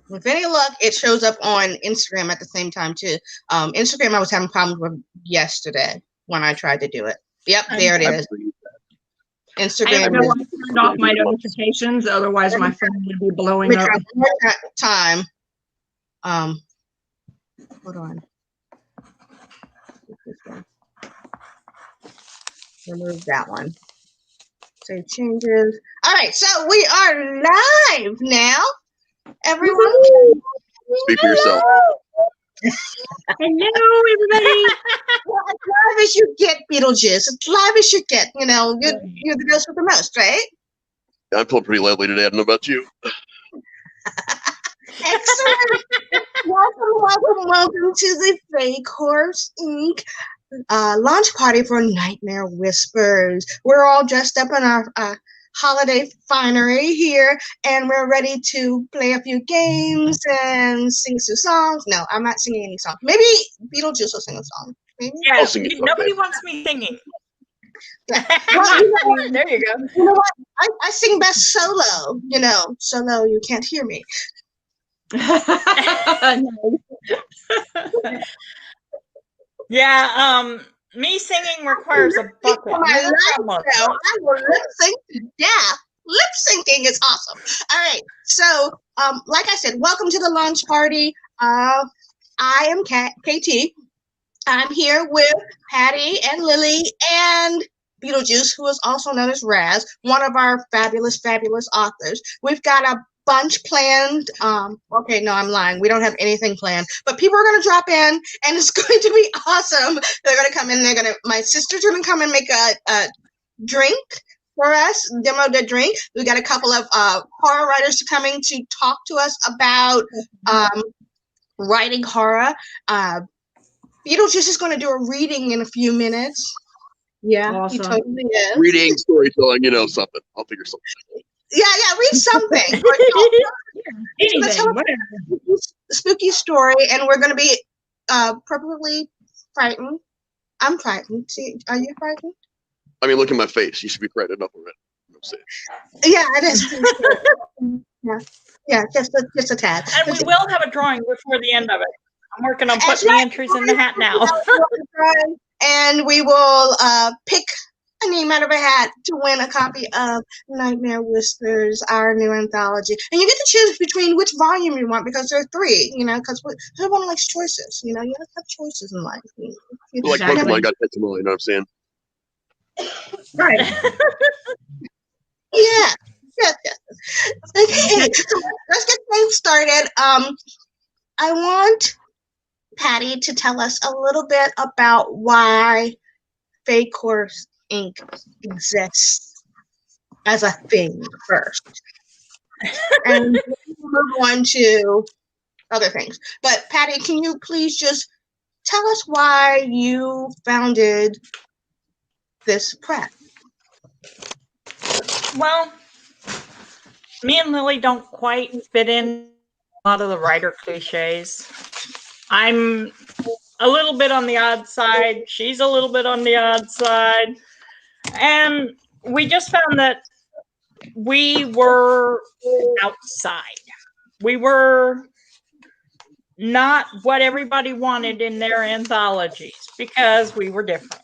With any luck, it shows up on Instagram at the same time too. Instagram, I was having problems with yesterday when I tried to do it. Yep, there it is. Instagram. I know I turned off my notifications, otherwise my phone would be blowing up. One more time. Hold on. This one. Remove that one. Save changes. All right, so we are live now. Everyone, speak for yourself. Hello, everybody. Well, as live as you get, Beetlejuice. As live as you get. You know, you're the ghost with the most, right? I'm feeling pretty lively today. I don't know about you. Excellent. Welcome to the Fake Horse Inc. Launch party for Nightmare Whispers. We're all dressed up in our holiday finery here, and we're ready to play a few games and sing some songs. No, I'm not singing any songs. Maybe Beetlejuice will sing a song. Maybe? Yeah, nobody wants me singing. Yeah. Well, there you go. You know what? I sing best solo. You know, solo, you can't hear me. Yeah, me singing requires a bucket. I will lip sync to death. Lip syncing is awesome. All right. So, like I said, welcome to the launch party. I am KT. I'm here with Patty and Lily and Beetlejuice, who is also known as Raz, one of our fabulous, fabulous authors. We've got a bunch planned. Okay, no, I'm lying. We don't have anything planned, but people are going to drop in, and it's going to be awesome. They're going to come in. My sisters are going to come and make a drink for us, demo the drink. We got a couple of horror writers coming to talk to us about writing horror. Beetlejuice is going to do a reading in a few minutes. Yeah, awesome. He totally is. Reading, storytelling, something. I'll figure something. Yeah, read something. Anything, whatever. Spooky story, and we're going to be probably frightened. I'm frightened. See, are you frightened? I mean, look at my face. You should be frightened enough of it. Yeah, it is. Yeah, just a tad. And we will have a drawing before the end of it. I'm working on putting the entries in the hat now. And we will pick a name out of a hat to win a copy of Nightmare Whispers, our new anthology. And you get to choose between which volume you want, because there are 3, because everyone likes choices. You have to have choices in life. Like Pokemon got Pokemon, you know what I'm saying? Right. Yeah. Yes. Okay, so let's get things started. I want Patty to tell us a little bit about why Fake Horse Inc. exists as a thing first. And we'll move on to other things. But Patty, can you please just tell us why you founded this prep? Well, me and Lily don't quite fit in a lot of the writer cliches. I'm a little bit on the odd side. She's a little bit on the odd side. And we just found that we were outside. We were not what everybody wanted in their anthologies because we were different.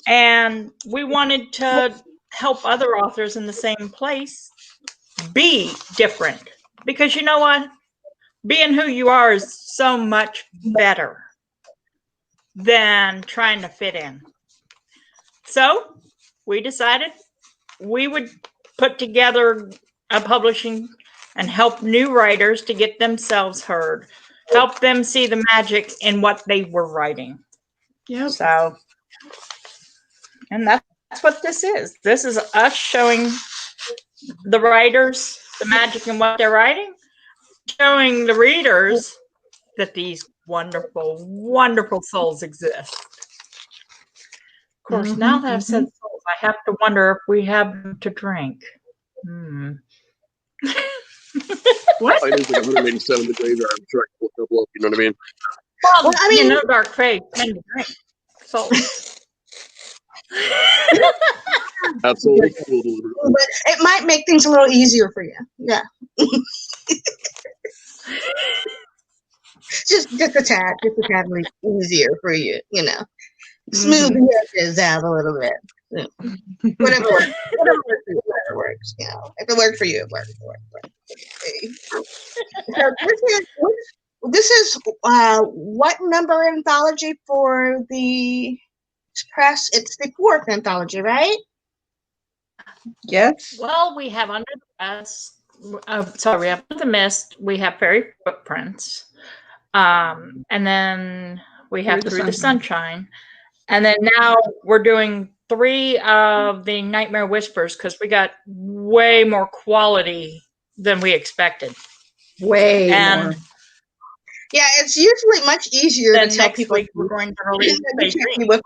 And we wanted to help other authors in the same place be different. Because you know what? Being who you are is so much better than trying to fit in. So we decided we would put together a publishing and help new writers to get themselves heard, help them see the magic in what they were writing. Yep. So, and that's what this is. This is us showing the writers the magic in what they're writing, showing the readers that these wonderful, wonderful souls exist. Of course, now that I've said souls, I have to wonder if we have them to drink. What? I think like 187 degrees. I'm sure I can look up, you know what I mean? Well, I mean, dark faith, tend to drink souls. Absolutely. But it might make things a little easier for you. Yeah. just a tad easier for you, you know. Smooth the edges out a little bit. Yeah. Whatever works. Whatever works, you know. If it worked for you, it worked. Okay. So this is what number anthology for the press? It's the 4th anthology, right? Yes. Well, we have Under the Mist. We have Under the Mist. We have Fairy Footprints. And then we have Through the Sunshine. And then now we're doing 3 of the Nightmare Whispers because we got way more quality than we expected. Way more. Yeah, it's usually much easier to tell next people week we're going to release Phase 3. with us.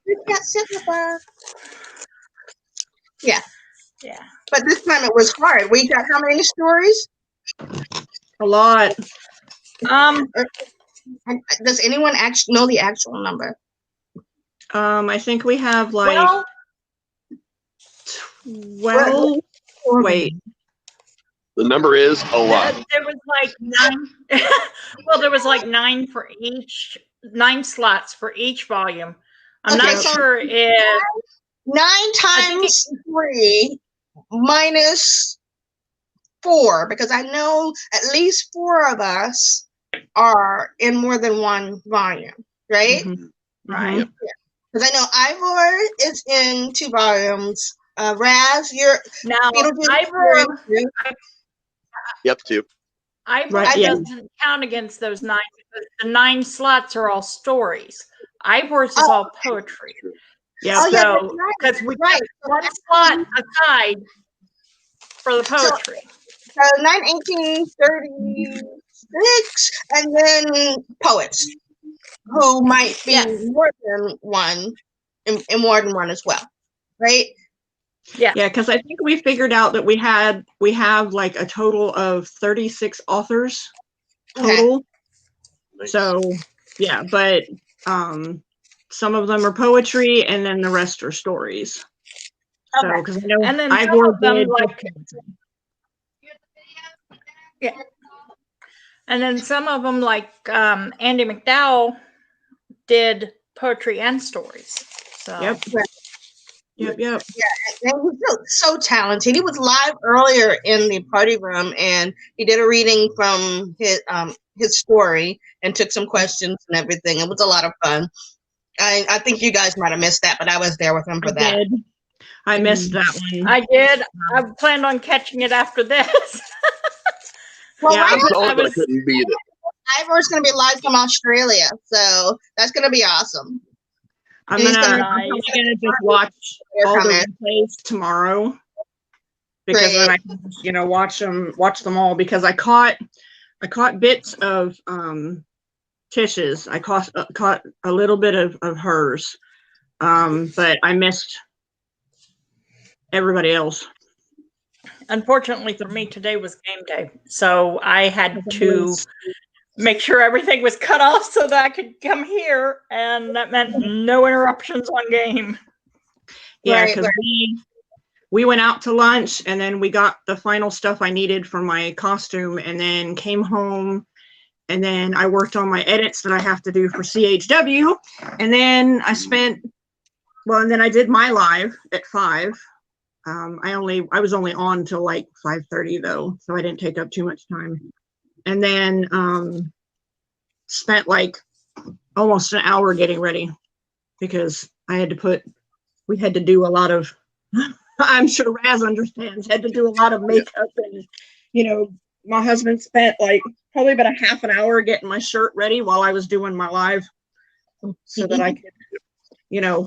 You can't sit with us. Yeah. Yeah. But this time it was hard. We got how many stories? A lot. Does anyone actually know the actual number? I think we have like 12. Wait. The number is a lot. There was like 9. Well, there was like 9 for each, 9 slots for each volume. I'm not sure if 9 times 3 minus 4, because I know at least 4 of us are in more than one volume, right? Right. Because I know Ivor is in 2 volumes. Raz, you're now Ivor. Yep, 2. Ivor doesn't count against those 9 because the 9 slots are all stories. Ivor's is all poetry. Yeah. Oh, so because we got 1 slot aside for the poetry. So 9, 18, 36, and then poets who might be more than one, and more than one as well, right? Yeah, because I think we figured out that we have like a total of 36 authors total. Okay. Nice. So yeah, but some of them are poetry, and then the rest are stories. Okay. So because I know, and then some of them and then some of them like Andy McDowell did poetry and stories. So Yep. Yep. Yeah, and he's so talented. He was live earlier in the party room, and he did a reading from his story and took some questions and everything. It was a lot of fun. I think you guys might have missed that, but I was there with him for that. Did. I missed that one. I did. I planned on catching it after this. Well, yeah, I couldn't beat it. Ivor's going to be live from Australia, so that's going to be awesome. I'm gonna just watch all the replays tomorrow because then I can, watch them all, because I caught bits of Tish's. I caught a little bit of hers, but I missed everybody else. Unfortunately for me, today was game day, so I had to make sure everything was cut off so that I could come here, and that meant no interruptions on game. Yeah, because we went out to lunch, and then we got the final stuff I needed for my costume, and then came home, and then I worked on my edits that I have to do for CHW, and then I did my live at 5. I was only on till like 5:30 though, so I didn't take up too much time. And then spent like almost an hour getting ready because we had to do a lot of, I'm sure Raz understands, had to do a lot of makeup, and my husband spent like probably about a half an hour getting my shirt ready while I was doing my live so that I could,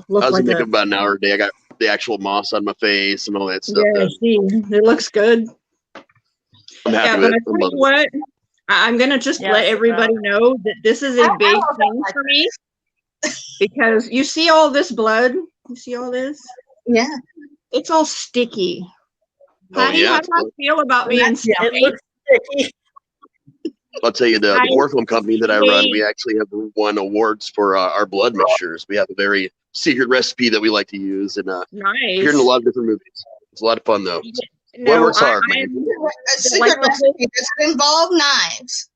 look like making about an hour a day. I got the actual moss on my face and all that stuff. Yeah, it looks good. I'm happy with it. But I tell you what, I'm going to just let everybody know that this is a big thing for me, because you see all this blood? You see all this? Yeah. It's all sticky. Oh, how do you feel about being sticky? It looks sticky. I'll tell you, the war film company that I run, we actually have won awards for our blood mixtures. We have a very secret recipe that we like to use, and Nice. appeared in a lot of different movies. It's a lot of fun though. No, Well, works hard, man. A secret recipe doesn't involve knives.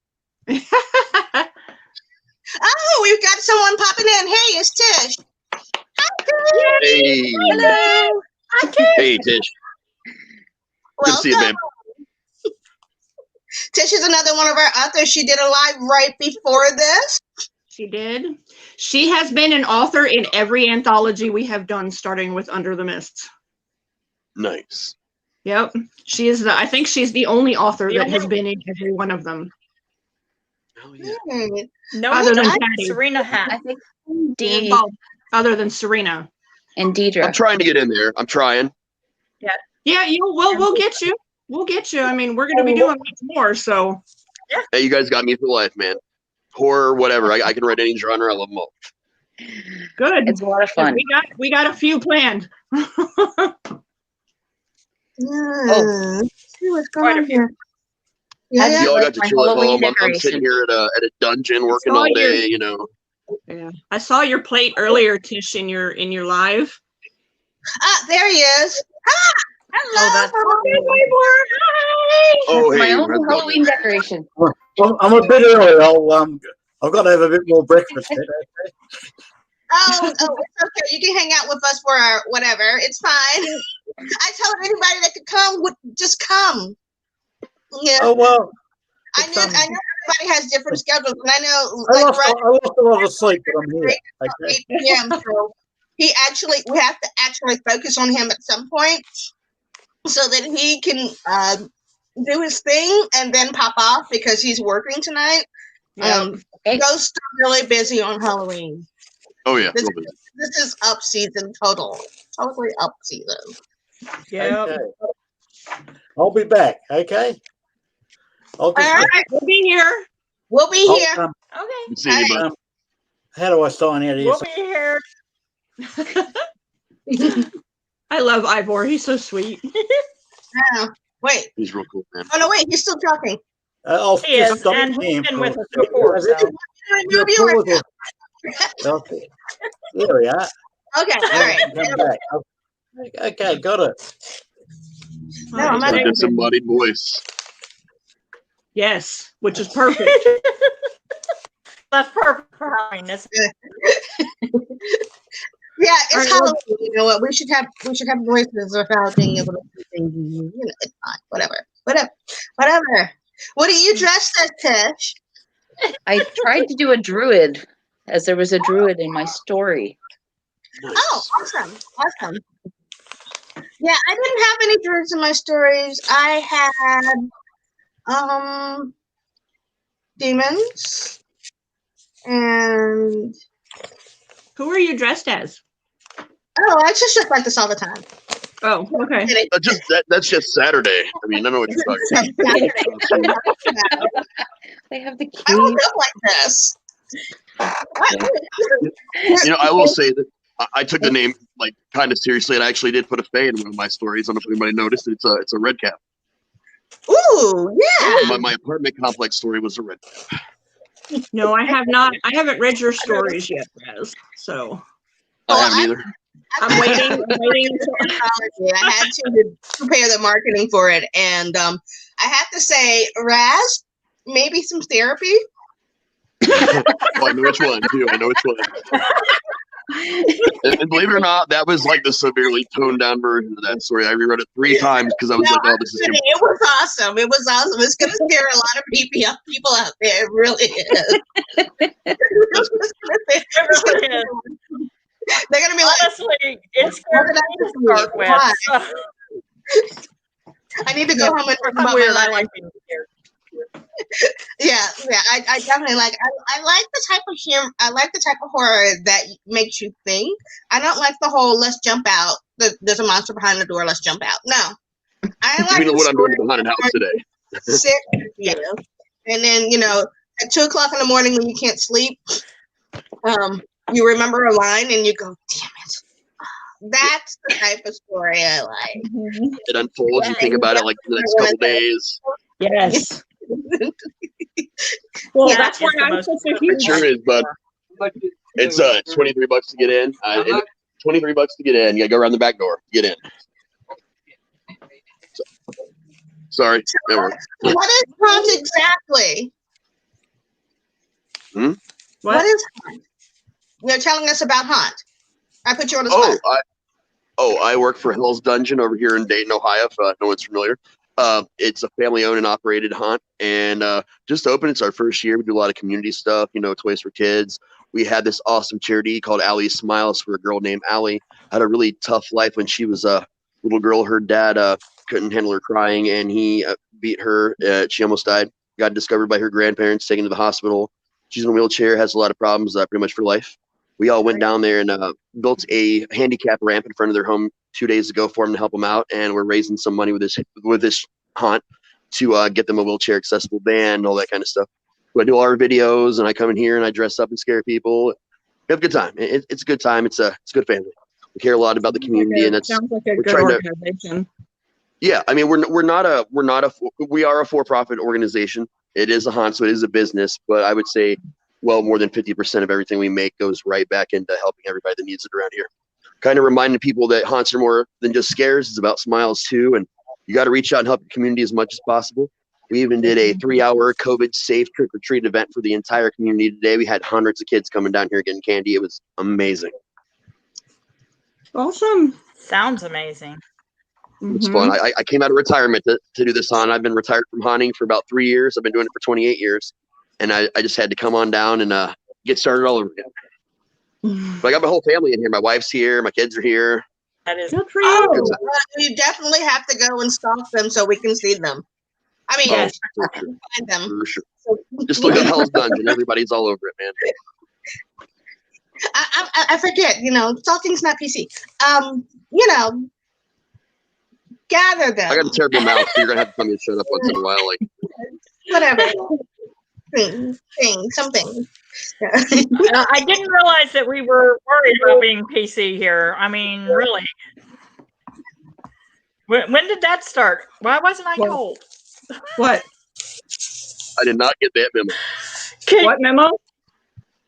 Oh, we've got someone popping in. Hey, it's Tish. Hi, Tish. Hey. Hello. Hi, Tish. Hey, Tish. Good to see you, babe. Tish is another one of our authors. She did a live right before this. She did. She has been an author in every anthology we have done, starting with Under the Mist. Nice. Yep. She is I think she's the only author that has been in every one of them. Oh, yeah. No, Other than not Patty. Serena I has. think Dee Other than Serena. and Deidre. I'm trying to get in there. I'm trying. Yeah, we'll get you. We'll get you. I mean, we're going to be doing lots more, so. Hey, you guys got me for life, man. Horror, whatever. I can write any genre. I love them all. Good. It's a lot of fun. We got a few planned. See what's going on here. How'd Yeah, you Y'all like got to my chill at Halloween home. I'm sitting decoration? here at a dungeon working saw all your- day, you know. Yeah. I saw your plate earlier, Tish, in your live. there he is. Hello. that's Oh, That's my hey, own how's it going? Halloween decoration. Well, I'm a bit early. I've got to have a bit more breakfast. Oh, it's okay. You can hang out with us for our whatever. It's fine. I told anybody that could come would just come. Yeah. Oh well. I know everybody has different schedules, and I know I like lost a lot of sleep, but I'm here. Okay. 8 p.m. So we have to actually focus on him at some point, so that he can do his thing and then pop off because he's working tonight. Okay. Ghosts are really busy on Halloween. Oh, yeah. This is up season total. Totally up season. Yeah. Okay. I'll be back. Okay. I'll All just. right, We'll be here. we'll be I'll, here. Okay. Good seeing you, bud. how do I sign out of We'll here? be here. I love Ivor. He's so sweet. Oh, wait. He's real cool, man. Oh no, wait. He's still talking. I'll He just is, stop and him he's been for- with us before. So. Your viewers. Okay. There we are. Okay. All right. Come back. Okay, got it. No, I'm not A able to. disembodied voice. Yes, which is perfect. That's perfect for Halloween. That's Yeah, it's All right, Halloween. You know what? We should have voices without being able to do things. You know, it's fine. Whatever. What are you dressed as, Tish? I tried to do a druid, as there was a druid in my story. Oh, awesome. Yeah, I didn't have any druids in my stories. I had demons and Who are you dressed as? I just like this all the time. Oh, okay. That's just Saturday. I mean, I know what you're talking about. They have the I don't keys. look like this. You know, I will say that I took the name like kind of seriously, and I actually did put a fae in one of my stories. I don't know if anybody noticed. It's a red cap. Ooh, yeah. My apartment complex story was a red cap. No, I have not. I haven't read your stories yet, Raz. So I haven't either. I'm waiting. I had to prepare the marketing for it, and I have to say, Raz, maybe some therapy. Oh, I know which one too. I know which one. And believe it or not, that was like the severely toned down version of that story. I reread it 3 times because I was like, "Oh, this is too much." It was awesome. It's going to scare a lot of people out there. It really is. They're going to be like, honestly, it's scary to start with. I need to go home and talk about Weird. my I life. like being scared. Yeah. I definitely like. I like the type of humor. I like the type of horror that makes you think. I don't like the whole "let's jump out." There's a monster behind the door. Let's jump out. No, I like. You know what I'm doing behind a house today. Sick, yeah. And then at 2:00 in the morning when you can't sleep, you remember a line and you go, "Damn it." That's the type of story I like. It unfolds. You think about it like the next couple days. Yes. Well, Yeah, that's why it's the I'm most such a It huge. sure is, bud. It's $23 to get in. $23 to get in. You gotta go around the back door to get in. Sorry. What is haunt exactly? What is haunt? You're telling us about haunt. I put you on the spot. I work for Hell's Dungeon over here in Dayton, Ohio, if no one's familiar. It's a family-owned and operated haunt, and just opened. It's our first year. We do a lot of community stuff, toys for kids. We had this awesome charity called Allie Smiles for a girl named Allie. Had a really tough life when she was a little girl. Her dad couldn't handle her crying, and he beat her. She almost died. Got discovered by her grandparents, taken to the hospital. She's in a wheelchair, has a lot of problems pretty much for life. We all went down there and built a handicap ramp in front of their home 2 days ago for them to help them out, and we're raising some money with this haunt to get them a wheelchair accessible van, all that kind of stuff. So I do all our videos, and I come in here and I dress up and scare people. We have a good time. It's a good time. It's a good family. We care a lot about the community, and sounds like a good organization. Yeah, I mean, we are a for-profit organization. It is a haunt, so it is a business, but I would say more than 50% of everything we make goes right back into helping everybody that needs it around here. Kind of reminding people that haunts are more than just scares. It's about smiles too, and you got to reach out and help the community as much as possible. We even did a 3-hour COVID-safe trick-or-treat event for the entire community today. We had hundreds of kids coming down here getting candy. It was amazing. Awesome. Sounds amazing. It's fun. I came out of retirement to do this haunt. I've been retired from haunting for about 3 years. I've been doing it for 28 years. And I just had to come on down and get started all over again. But I got my whole family in here. My wife's here. My kids are here. That is good for you. You definitely have to go and stalk them so we can see them. I mean, for sure. find them. For sure. Just look at Hell's Dungeon. Everybody's all over it, man. I forget, stalking's not PC. Gather them. I got a terrible mouth, so you're going to have to tell me to shut up once in a while. Whatever. Something. I didn't realize that we were worried about being PC here. I mean, really. When did that start? Why wasn't I told? What? I did not get that memo. What memo?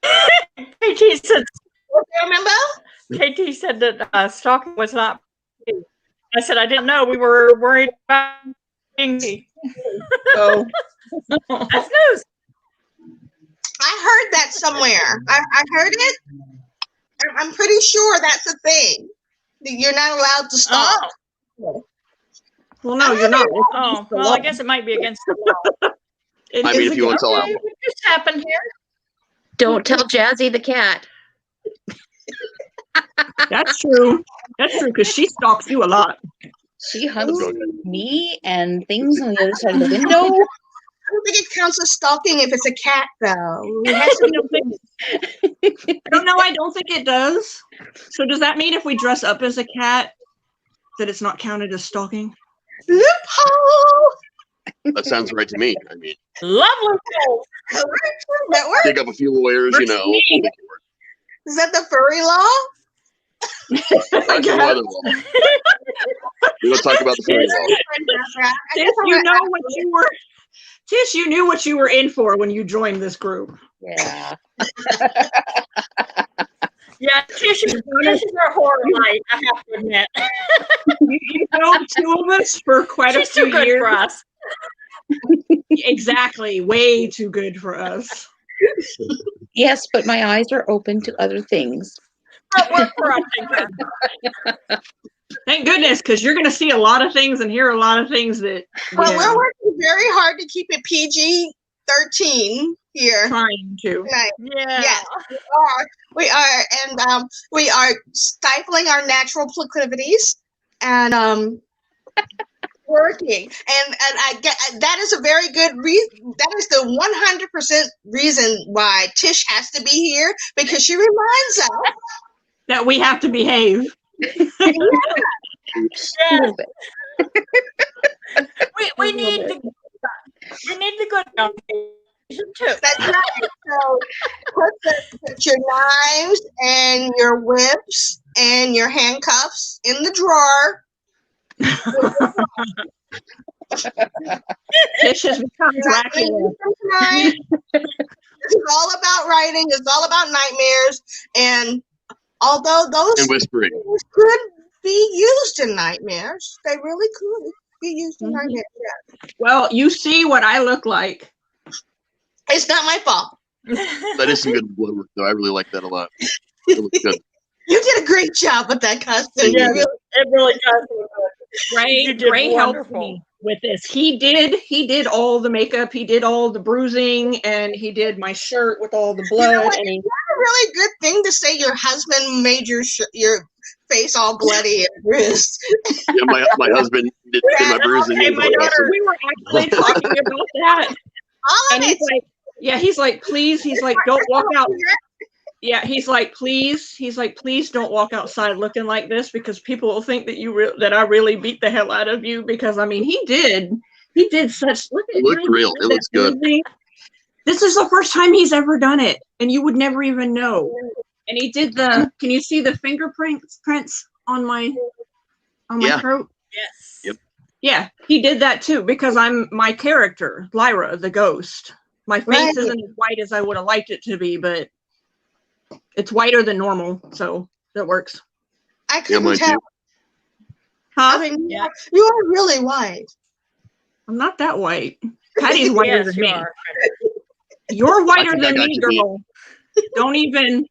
KT said. What's your memo? KT said that stalking was not. I said I didn't know. We were worried about being. Oh, that's news. I heard that somewhere. I heard it. I'm pretty sure that's a thing. You're not allowed to stalk. Oh. Well, no, you're not. Oh, well, I guess it might be against the law. I mean, if you want to tell out. What just happened here? Don't tell Jazzy the cat. That's true. That's true, because she stalks you a lot. She hunts me and things on the other side of the window. I don't think it counts as stalking if it's a cat, though. It has to be I don't think it does. So does that mean if we dress up as a cat, that it's not counted as stalking? Loophole! That sounds right to me. I mean, lovely. That works. dig up a few lawyers, We'll make it work. Is that the furry law? That's the weather law. We don't talk about the furry law. Tish, you knew what you were in for when you joined this group. Yeah. Yeah, Tish is our horror light, I have to admit. You know, two of us for quite a few too good years. For us. Exactly, way too good for us. Yes, but my eyes are open to other things. Thank goodness, because you're going to see a lot of things and hear a lot of things that. Well, we're working very hard to keep it PG-13 here. Trying to. Right. Yeah. Yes, we are, and we are stifling our natural proclivities and working, and I get that is a very good reason. That is the 100% reason why Tish has to be here, because she reminds us that we have to behave. Yeah. we need the good foundation too. That's right. So put your knives and your whips and your handcuffs in the drawer. Tish has become Dracula. It's all about writing. It's all about nightmares. And although those And whispering. things could be used in nightmares, they really could be used in nightmares. Yeah. Well, you see what I look like. It's not my fault. That is some good blood work, though. I really like that a lot. It looks good. You did a great job with that costume. Yeah, It really does look good. You did Ray helped wonderful. me with this. He did all the makeup, he did all the bruising, and he did my shirt with all the blood. You know what? And he, It's a really good thing to say your husband made your face all bloody and bruised. Yeah, my husband did my bruising. Okay, and my daughter- we were actually talking about that. All of And it. he's like, please, he's like, don't walk out. Yeah, he's like, please don't walk outside looking like this because people will think that that I really beat the hell out of you. Because I mean, he did such. Look at It looked real. It looks good. This is the first time he's ever done it, and you would never even know. And he did the. Can you see the fingerprints on my Yeah. throat? Yes. Yep. Yeah, he did that too because I'm my character, Lyra, the ghost. My face Right. isn't as white as I would have liked it to be, but it's whiter than normal, so that works. I Yeah, couldn't mine tell. too. Huh? I mean, Yeah. you are really white. I'm not that white. Patty's whiter Yes, than you me. are. You're whiter think I than got me, you beat. girl. Don't even.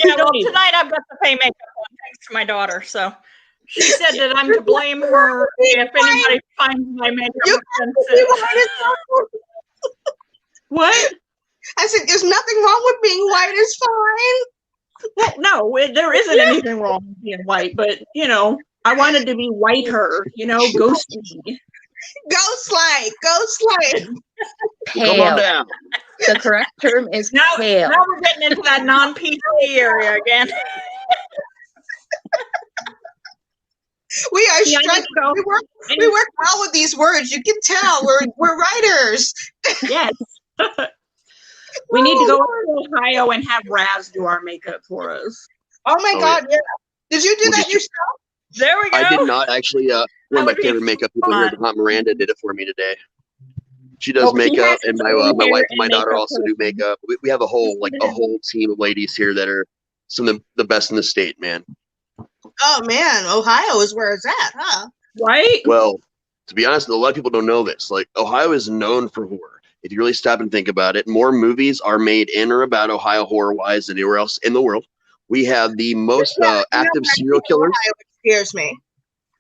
Yeah, well, tonight I've got to pay makeup on thanks to my daughter. So she said that I'm to blame her if anybody finds my makeup You offensive. What? I said, there's nothing wrong with being white. It's fine. Well, no, there isn't anything wrong with being white, but I wanted to be whiter, ghosty. Ghost light. Come on Pale. down. The correct term is Now pale. we're getting into that non-PC area again. We are Yeah, I need struggling. to go. We work well with these words. You can tell we're writers. Yes. We need to go to Ohio and have Raz do our makeup for us. Oh my Oh, God! Yeah. Did you do We'll that get you- yourself? There we go. I did not actually. One of my would be favorite makeup people here, fun. Aunt Miranda, did it for me today. She does Oh, he makeup, has and his my own my hair wife and and my daughter makeup also do person. makeup. We have a whole team of ladies here that are some of the best in the state, man. Oh man, Ohio is where it's at, huh? Right? Well, to be honest, a lot of people don't know this. Like, Ohio is known for horror. If you really stop and think about it, more movies are made in or about Ohio horror-wise than anywhere else in the world. We have the most active serial killers. Ohio scares me.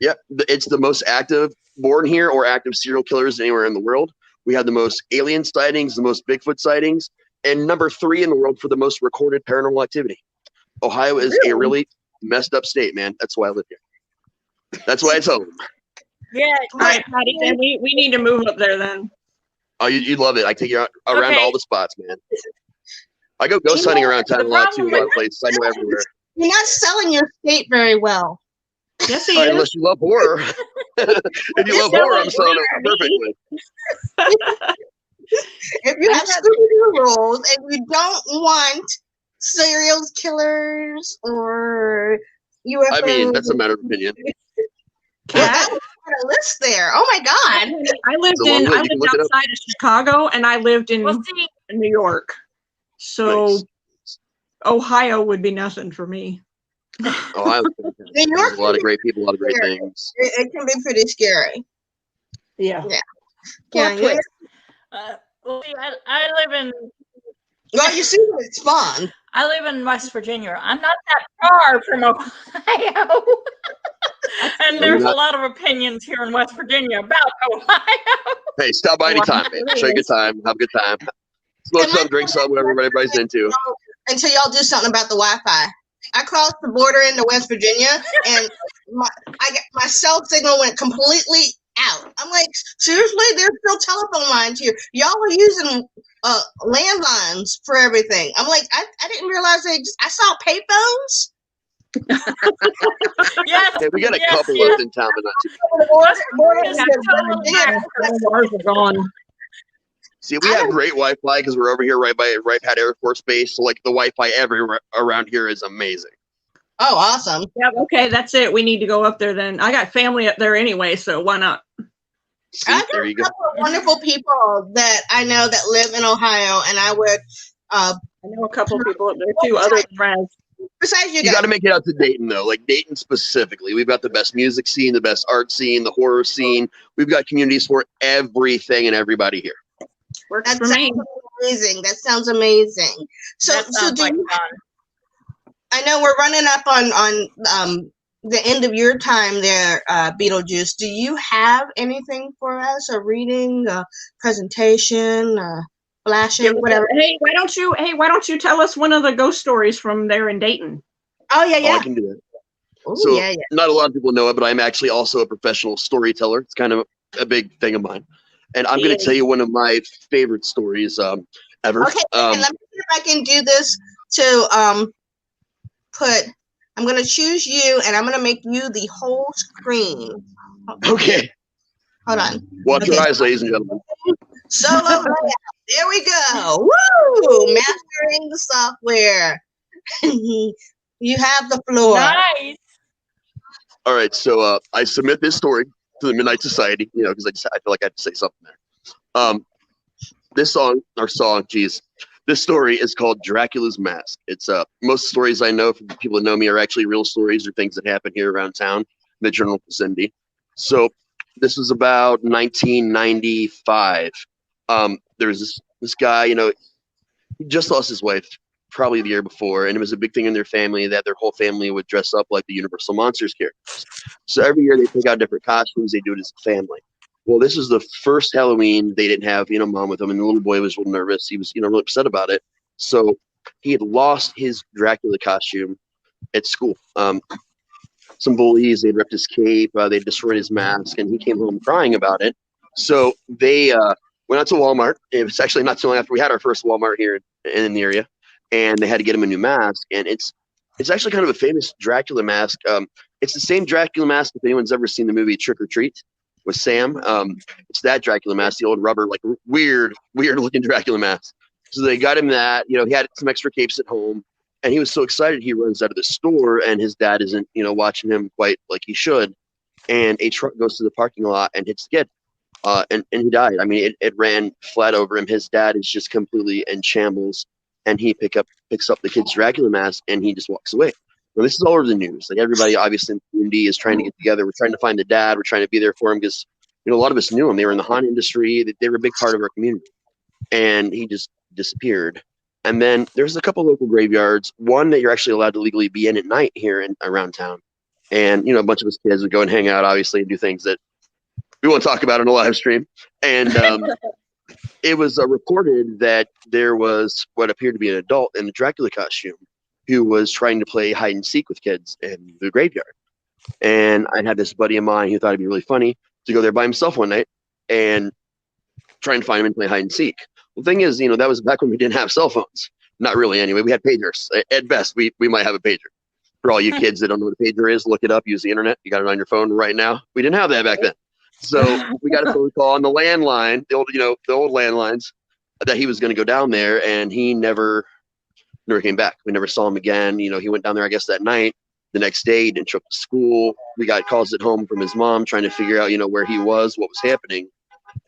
Yep, it's the most active born here or active serial killers anywhere in the world. We have the most alien sightings, the most Bigfoot sightings, and number 3 in the world for the most recorded paranormal activity. Ohio is a really messed up state, man. That's why I live here. That's why it's home. Yeah. All right, Patty, then we need to move up there then. Oh, you'd love it. I take you around Okay. all the spots, man. I go ghost hunting around town a lot too. A lot of places. I know everywhere. You're not selling your state very well. Yes, he All right, is. unless you love horror. If you love horror, I'm selling it perfectly. If you have Scooby-Doo rules and you don't want serial killers or UFOs, I mean, that's a matter of opinion. well, that was quite a list there. Oh my God! I lived It's a long list. You can look it up. outside of Chicago, and I lived in Well, see, New York. So Nice. Ohio would be nothing for me. Ohio. New There's York, a lot of great people, a lot of great things. it can be pretty scary. Yeah. Yeah, Plot twist. well, see, I live in well, you see what it's fun. I live in West Virginia. I'm not that far from Ohio. And there's a lot of opinions here in West Virginia about Ohio. Hey, stop by anytime, man. Show you a good time. Have a good time. Smoke some, drink some, whatever everybody's into. Until y'all do something about the Wi-Fi. I crossed the border into West Virginia, and my cell signal went completely out. I'm like, seriously, there's still telephone lines here. Y'all are using landlines for everything. I'm like, I didn't realize I saw payphones. Yes. Hey, we got a yes, couple yes. left in town, but not too many. Ours are gone. See, we have great Wi-Fi because we're over here right past Air Force Base. So, like, the Wi-Fi everywhere around here is amazing. Oh, awesome. Yeah, okay, that's it. We need to go up there then. I got family up there anyway, so why not? See, I there got you a go. couple of wonderful people that I know that live in Ohio, and I would, I know a couple people up there too, other than Raz. besides you You guys. got to make it out to Dayton, though. Like Dayton specifically, we've got the best music scene, the best art scene, the horror scene. We've got communities for everything and everybody here. Works That for me. sounds amazing. That sounds amazing. So, That sounds like fun. I know we're running up on the end of your time there, Beetlejuice. Do you have anything for us? A reading, a presentation, flashing, whatever? Hey, why don't you tell us one of the ghost stories from there in Dayton? Oh yeah, Oh, I yeah. can do that. Ooh, So, yeah, yeah. not a lot of people know it, but I'm actually also a professional storyteller. It's kind of a big thing of mine. And I'm going to tell you one of my favorite stories ever. Okay, let me see if I can do this to I'm going to choose you, and I'm going to make you the whole screen. Okay. Hold on. Watch your eyes, ladies and gentlemen. Solo layout. There we go. Woo! Mastering the software. You have the floor. Nice. All right, so I submit this story to the Midnight Society, because I feel like I have to say something there. This story is called Dracula's Mask. It's most stories I know from people that know me are actually real stories or things that happen here around town in the general vicinity. So this was about 1995. There was this guy, he just lost his wife probably the year before, and it was a big thing in their family that their whole family would dress up like the Universal Monsters characters. So every year they pick out different costumes, they do it as a family. Well, this was the first Halloween they didn't have, mom with them, and the little boy was a little nervous. He was, really upset about it. So he had lost his Dracula costume at school. Some bullies, they'd ripped his cape, they'd destroyed his mask, and he came home crying about it. So they went out to Walmart. It was actually not too long after we had our first Walmart here in the area, and they had to get him a new mask. And it's actually kind of a famous Dracula mask. It's the same Dracula mask if anyone's ever seen the movie Trick or Treat with Sam. It's that Dracula mask, the old rubber, like weird looking Dracula mask. So they got him that. He had some extra capes at home, and he was so excited he runs out of the store, and his dad isn't, watching him quite like he should. And a truck goes to the parking lot and hits the kid. And he died. I mean, it ran flat over him. His dad is just completely in shambles, and he picks up the kid's Dracula mask, and he just walks away. Now, this is all over the news. Like, everybody, obviously, in the community is trying to get together. We're trying to find the dad. We're trying to be there for him because, a lot of us knew him. They were in the haunt industry. They were a big part of our community. And he just disappeared. And then there's a couple local graveyards, one that you're actually allowed to legally be in at night here around town. And, a bunch of us kids would go and hang out, obviously, and do things that we won't talk about on a live stream. And it was reported that there was what appeared to be an adult in a Dracula costume who was trying to play hide and seek with kids in the graveyard. And I had this buddy of mine who thought it'd be really funny to go there by himself one night and try and find him and play hide and seek. The thing is, that was back when we didn't have cell phones. Not really, anyway. We had pagers. At best, we might have a pager. For all you kids that don't know what a pager is, look it up, use the internet. You got it on your phone right now. We didn't have that back then. So we got a phone call on the landline, the old landlines, that he was going to go down there, and he never came back. We never saw him again. He went down there, I guess, that night. The next day, he didn't show up to school. We got calls at home from his mom trying to figure out, where he was, what was happening,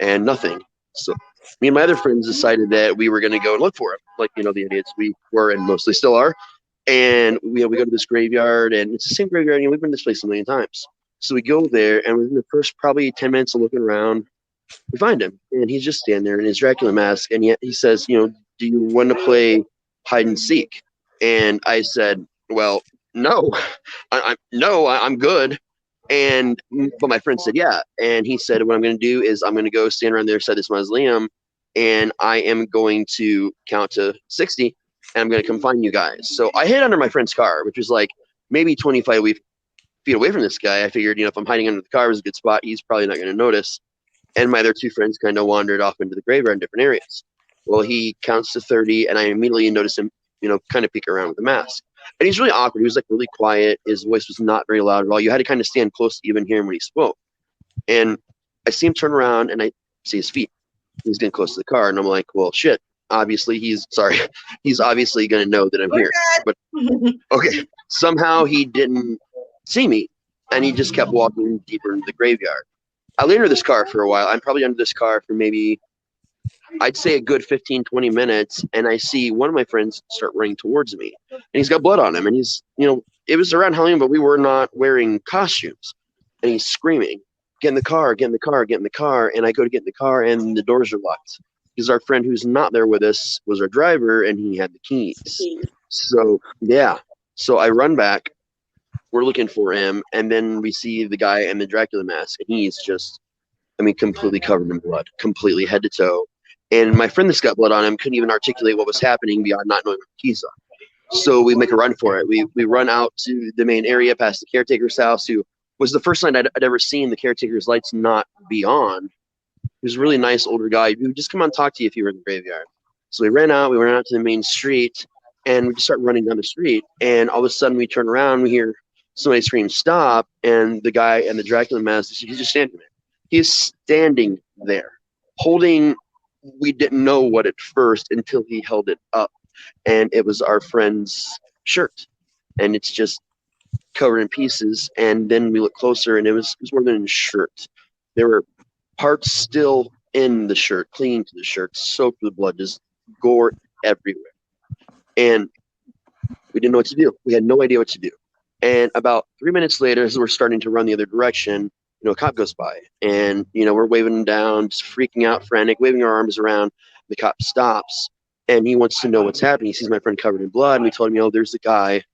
and nothing. So me and my other friends decided that we were going to go and look for him, like, the idiots we were and mostly still are. And we go to this graveyard, and it's the same graveyard. We've been to this place a million times. So we go there, and within the first probably 10 minutes of looking around, we find him. And he's just standing there in his Dracula mask. And he says, do you want to play hide and seek? And I said, well, no, I'm good. But my friend said, yeah. And he said, what I'm going to do is I'm going to go stand around there beside this mausoleum, and I am going to count to 60, and I'm going to come find you guys. So I hid under my friend's car, which was like maybe 25 feet away from this guy. I figured, if I'm hiding under the car is a good spot, he's probably not going to notice. And my other two friends kind of wandered off into the graveyard in different areas. Well, he counts to 30, and I immediately notice him, kind of peek around with the mask. And he's really awkward. He was like really quiet. His voice was not very loud at all. You had to kind of stand close to even hear him when he spoke. And I see him turn around, and I see his feet. He's getting close to the car, and I'm like, well, shit. Obviously, he's obviously going to know that I'm here. But okay, somehow he didn't see me, and he just kept walking deeper into the graveyard. I lay under this car for a while. I'm probably under this car for maybe, I'd say a good 15, 20 minutes. And I see one of my friends start running towards me. And he's got blood on him. And he's, it was around Halloween, but we were not wearing costumes. And he's screaming, get in the car, get in the car, get in the car. And I go to get in the car and the doors are locked. Because our friend who's not there with us was our driver and he had the keys. So, yeah. So I run back. We're looking for him. And then we see the guy in the Dracula mask. And he's just, completely covered in blood, completely head to toe. And my friend that's got blood on him couldn't even articulate what was happening beyond not knowing where the keys are. So we make a run for it. We run out to the main area past the caretaker's house, who was the first night I'd ever seen the caretaker's lights not be on. He was a really nice older guy who would just come on and talk to you if you were in the graveyard. So we ran out to the main street, and we just start running down the street. And all of a sudden we turn around, we hear somebody scream, stop. And the guy in the Dracula mask, he's just standing there. He's standing there holding, we didn't know what at first until he held it up. And it was our friend's shirt. And it's just covered in pieces. And then we look closer, and it was more than a shirt. There were parts still in the shirt, clinging to the shirt, soaked with blood, just gore everywhere. And we didn't know what to do. We had no idea what to do. And about 3 minutes later, as we're starting to run the other direction, a cop goes by, and we're waving him down, just freaking out, frantic, waving our arms around. The cop stops, and he wants to know what's happening. He sees my friend covered in blood, and we told him, there's the guy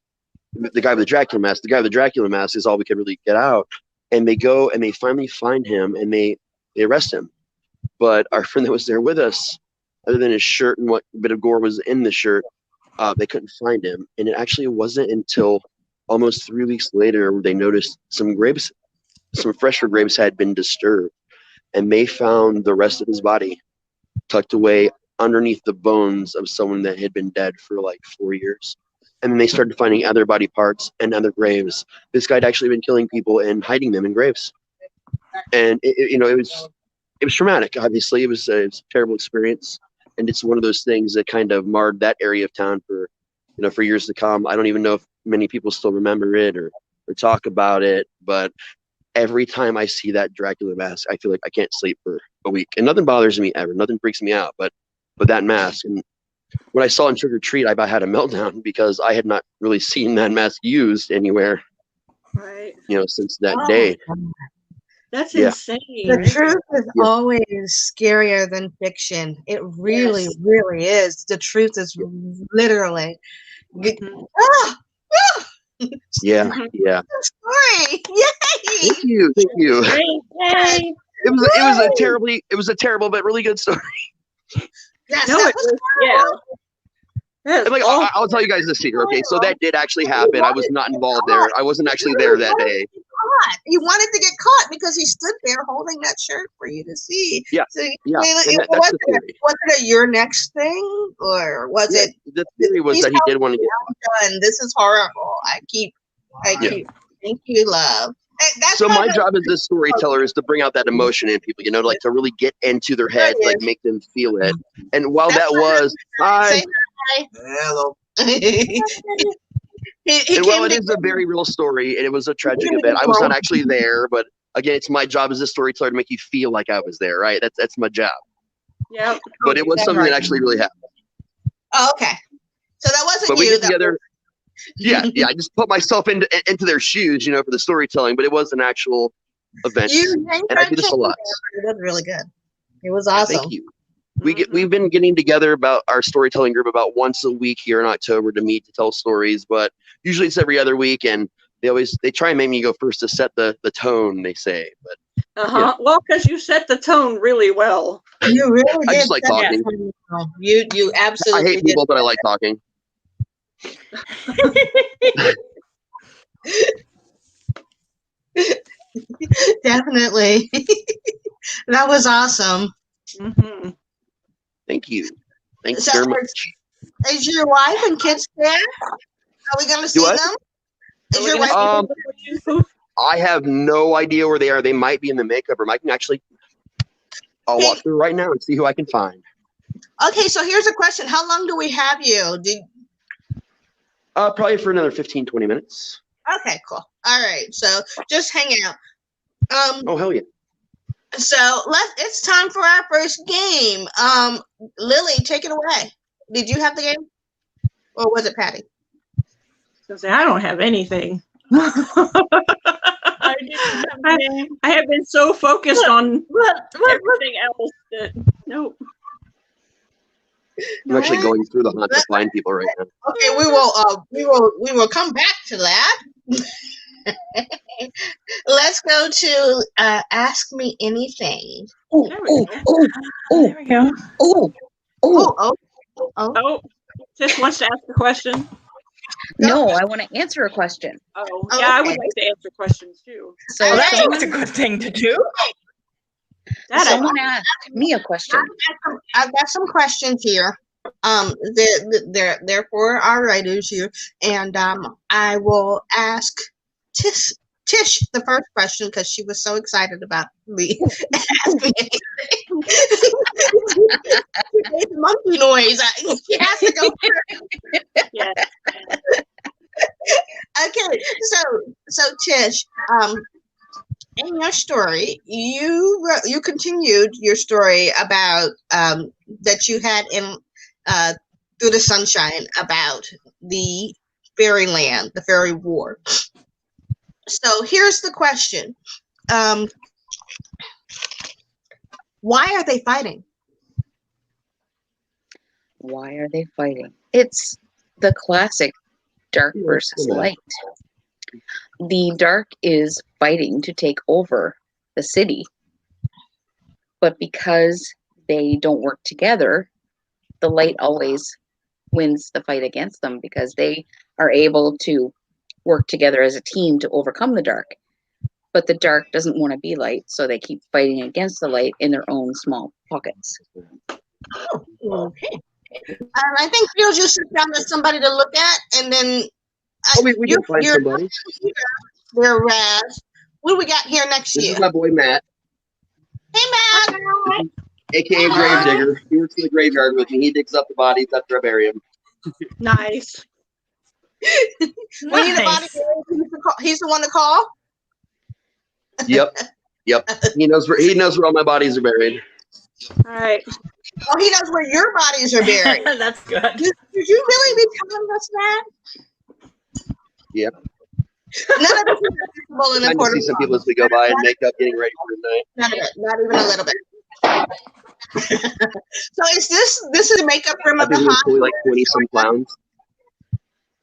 with the Dracula mask. The guy with the Dracula mask is all we could really get out. And they go and they finally find him, and they arrest him. But our friend that was there with us, other than his shirt and what bit of gore was in the shirt, they couldn't find him. And it actually wasn't until almost 3 weeks later they noticed some fresher graves had been disturbed, and they found the rest of his body tucked away underneath the bones of someone that had been dead for like 4 years. And then they started finding other body parts and other graves. This guy had actually been killing people and hiding them in graves. And it was traumatic. Obviously, it was a terrible experience, and it's one of those things that kind of marred that area of town for years to come. I don't even know if many people still remember it or talk about it, but every time I see that Dracula mask, I feel like I can't sleep for a week. And nothing bothers me ever. Nothing freaks me out, but that mask. And when I saw it in Trick or Treat, I about had a meltdown because I had not really seen that mask used anywhere, right? Since that day. That's insane. The truth is always scarier than fiction. It really, really is. The truth is literally. Yeah. Story. Yay! Thank you. Yay. It was a terrible but really good story. Yes, No, it was, And I'll tell you guys the secret. Okay, so that did actually happen. I was not involved there. I wasn't actually there that day. He wanted to get caught because he stood there holding that shirt for you to see. Yeah, so, that's the theory. Was it a your next thing, or was it? The theory was that he did want to get caught. Done. This is horrible. I keep. Thank you, love. So my job as a storyteller is to bring out that emotion in people, like to really get into their heads, like make them feel it. And while that was, Hello. It is a very real story, and it was a tragic event. I was not actually there, but again, it's my job as a storyteller to make you feel like I was there, right? That's my job. Yeah. But it was something that actually really happened. Oh, okay. So that wasn't but you. We get together. Yeah. I just put myself into their shoes, for the storytelling, but it was an actual event. And I do this a lot. It was really good. It was awesome. Thank you. We've been getting together about our storytelling group about once a week here in October to meet to tell stories, but usually it's every other week, and they try and make me go first to set the tone, they say. But well, because you set the tone really well. You really did. I just like talking. You absolutely. I hate people, but I like talking. Definitely. That was awesome. Mm-hmm. Thank you. Thanks very much. Is your wife and kids there? Are we going to see them? Is your wife? I have no idea where they are. They might be in the makeup room. I can actually. I'll walk through right now and see who I can find. Okay, so here's a question. How long do we have you? Probably for another 15, 20 minutes. Okay, cool. All right, so just hang out. Oh, hell yeah. So it's time for our first game. Lily, take it away. Did you have the game? Or was it Patty? I don't have anything. I didn't have the name. I have been so focused on What? everything else that nope. I'm actually going through the hunt to find people right now. Okay, we will come back to that. Let's go to Ask Me Anything. Oh, There oh, we oh, oh, There we go. oh, oh. Oh, Tish wants to ask a question. No, I want to answer a question. Oh, yeah, I would okay. like to answer questions too. So All right. That's a good thing to do. someone asked me a question. I've got some questions here. They're for our writers here, and I will ask Tish the first question because she was so excited about me asking anything. She made the monkey noise. She has to go first. Yeah. Okay, so Tish, in your story, you continued your story about that you had in Through the Sunshine about the fairyland, the fairy war. So here's the question: why are they fighting? Why are they fighting? It's the classic dark versus light. The dark is fighting to take over the city, but because they don't work together, the light always wins the fight against them because they are able to work together as a team to overcome the dark. But the dark doesn't want to be light, so they keep fighting against the light in their own small pockets. Okay. I think Phil just sits down with somebody to look at, and then We can find somebody. They're Raz. What do we got here next This year? is my boy Matt, Hey, Matt. aka Gravedigger. He works in the graveyard with me. He digs up the bodies after I bury them. Nice. We need a body. He's the one to call. Yep. He knows where all my bodies are buried. All right. Oh, he knows where your bodies are buried. That's good. Did you really be telling us that? Yep. None of this is accessible in I a just quarter. see some people as we go by and makeup getting ready for the night. None of it. Not even a little bit. So is this is the makeup room I of the think we're hospital? fully like 20-some clowns.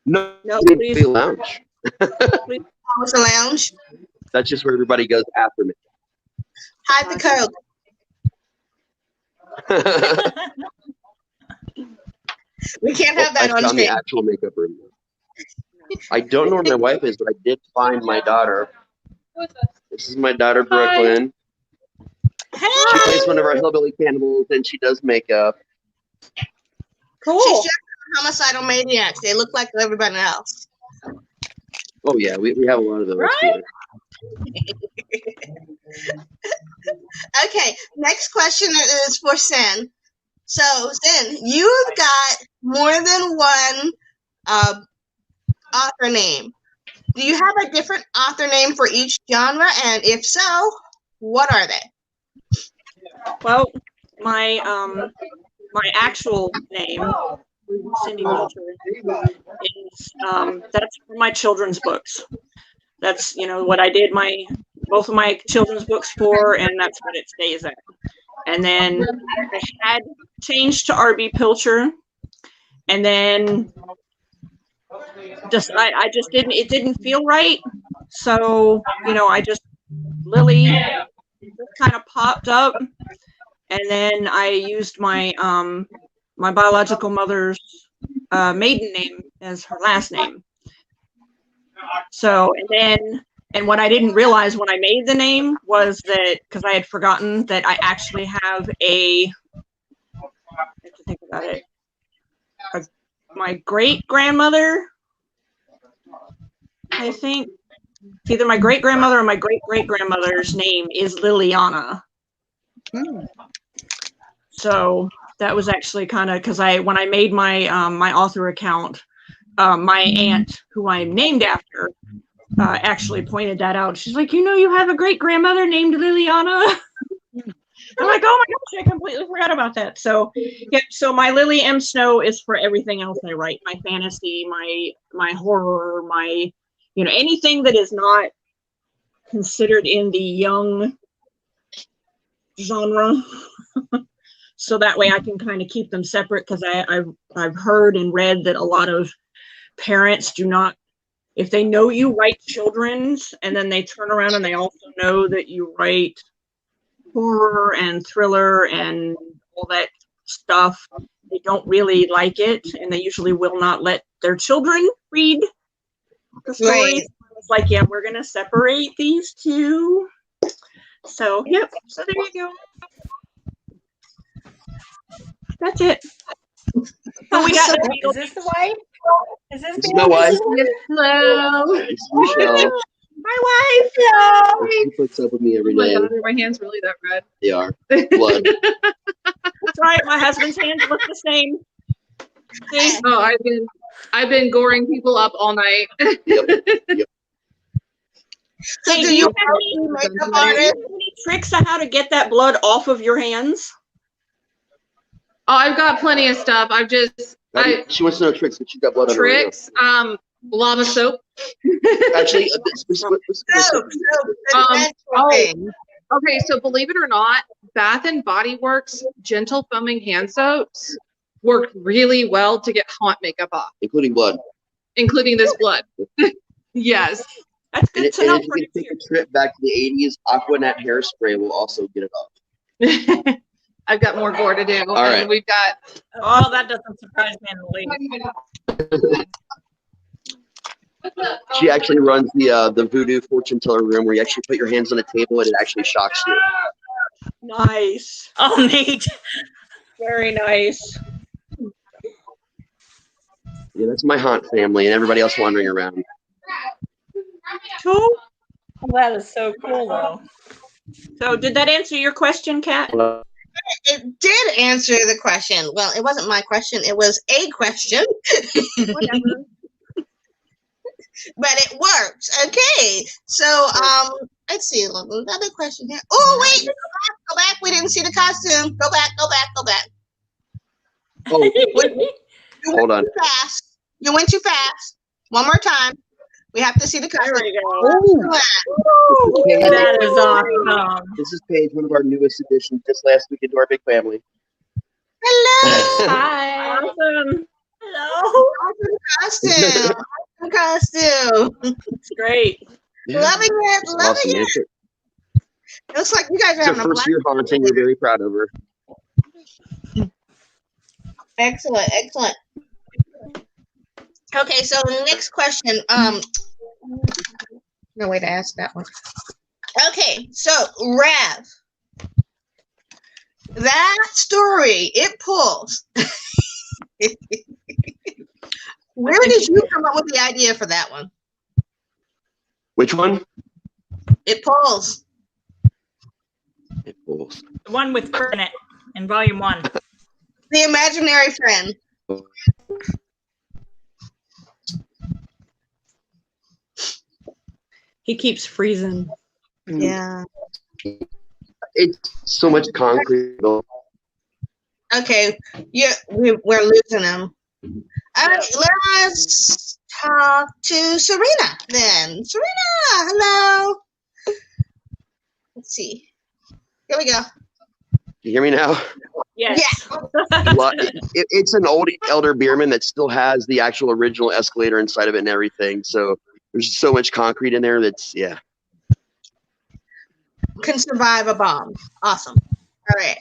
No, No, it's please. a lounge. Oh, it's a lounge. That's just where everybody goes after me. Hide the code. We can't have I that on found the screen. actual makeup room. I don't know where my wife is, but I did find my daughter. This is my daughter, Brooklyn. She plays one of our hillbilly cannibals, and she does makeup. Cool. She's just homicidal maniacs. They look like everybody else. Oh yeah, we have a lot of those. Right? Here. Okay, next question is for Sin. So, Sin, you've got more than one author name. Do you have a different author name for each genre? And if so, what are they? Well, my actual name, Cindy Walter, is that's for my children's books. That's what I did both of my children's books for, and that's what it stays at. And then I had changed to R.B. Pilcher, and then I just didn't feel right. So Lily just kind of popped up, and then I used my my biological mother's maiden name as her last name. So and what I didn't realize when I made the name was that, because I had forgotten that I actually have I have to think about it. My great grandmother, I think, it's either my great grandmother or my great great grandmother's name is Liliana. So that was actually kind of because when I made my my author account, my aunt, who I'm named after, actually pointed that out. She's like, you have a great grandmother named Liliana. I'm like, oh my gosh, I completely forgot about that. So yeah, so my Lily M. Snow is for everything else I write. My fantasy, my horror, my anything that is not considered in the young genre. So that way I can kind of keep them separate, because I've heard and read that a lot of parents do not, if they know you write children's and then they turn around and they also know that you write horror and thriller and all that stuff, they don't really like it, and they usually will not let their children read the stories. Right. It's like, yeah, we're gonna separate these two. So yep. So there you go. That's it. So we got. Is this the wife? Is this my wife? Hello. This is Michelle. My wife. Hello. She puts up with me every day. Oh my God, are my hands really that red? They are. Blood. That's right. My husband's hands look the same. See? Oh, I've been goring people up all night. Yep. So do you have any makeup artist? Any tricks on how to get that blood off of your hands? Oh, I've got plenty of stuff. She wants to know tricks, but she got blood tricks. Lava soap. Actually, okay. So believe it or not, Bath and Body Works gentle foaming hand soaps work really well to get haunt makeup off, including blood, including this blood. Yes. That's good to know. If you can take a trip back to the 80s, Aquanet hairspray will also get it off. I've got more gore to do. All right. We've got. Oh, that doesn't surprise me in the least. She actually runs the voodoo fortune teller room, where you actually put your hands on a table and it actually shocks you. Nice. Oh, neat. Very nice. Yeah, that's my haunt family and everybody else wandering around. Cool. That is so cool, though. So, did that answer your question, Kat? It did answer the question. Well, it wasn't my question. It was a question. Whatever. But it works. Okay. So, let's see. Another question here. Oh, wait. Go back. We didn't see the costume. Go back. Oh, hold on. Fast. You went too fast. One more time. We have to see the costume. There we go. That is awesome. This is Paige, one of our newest additions, just last week into our big family. Hello. Hi. Awesome. Hello. Costume. It's great. Yeah. Loving it. It looks like you guys are It's her having a first year haunting. We're very proud of her. Excellent. Okay, so next question. No way to ask that one. Okay, so Rav, that story, it pulls. Where did you come up with the idea for that one? Which one? It pulls. It pulls. The one with Kurt in it in volume 1. The imaginary friend. He keeps freezing. Yeah. It's so much concrete. Okay, yeah, we're losing him. All right, let's talk to Serena then. Serena, hello. Let's see. Here we go. You hear me now? Yes. Yeah. It's an old Elder Bierman that still has the actual original escalator inside of it and everything. So there's so much concrete in there that's, yeah. Can survive a bomb. Awesome. All right.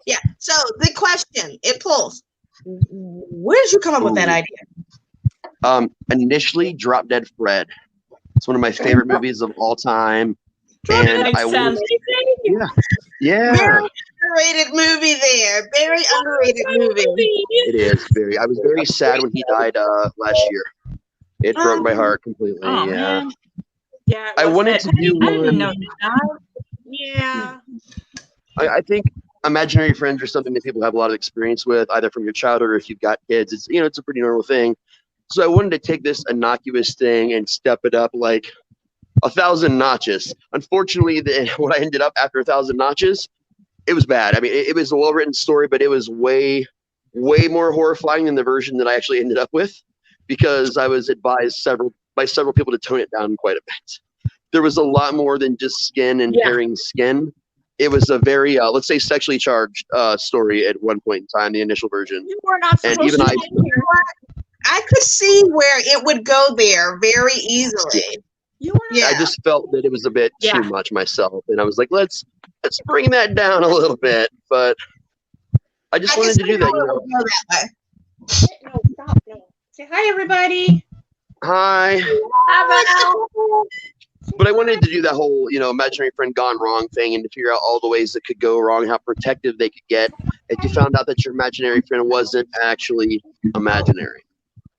Yeah. So the question, it pulls. Where did you come up with that idea? Initially, Drop Dead Fred. It's one of my favorite movies of all time. And I was, yeah. Very underrated movie there. Very underrated movie. It is very. I was very sad when he died last year. It broke my heart completely. Oh, yeah. man. Yeah. I wanted to do I didn't one. know that. Yeah. I think imaginary friends are something that people have a lot of experience with, either from your childhood or if you've got kids. It's it's a pretty normal thing. So I wanted to take this innocuous thing and step it up like 1,000 notches. Unfortunately, what I ended up after 1,000 notches It was bad. I mean, it was a well-written story, but it was way more horrifying than the version that I actually ended up with, because I was advised by several people to tone it down quite a bit. There was a lot more than just skin and tearing skin. It was a very, let's say, sexually charged story at one point in time, the initial version. You were not supposed to be here. I could see where it would go there very easily. I just felt that it was a bit too much myself, and I was like, let's bring that down a little bit. But I just wanted to do that. Go that way. No, stop. No. Say hi, everybody. Hi. But I wanted to do that whole, imaginary friend gone wrong thing, and to figure out all the ways that could go wrong, how protective they could get if you found out that your imaginary friend wasn't actually imaginary.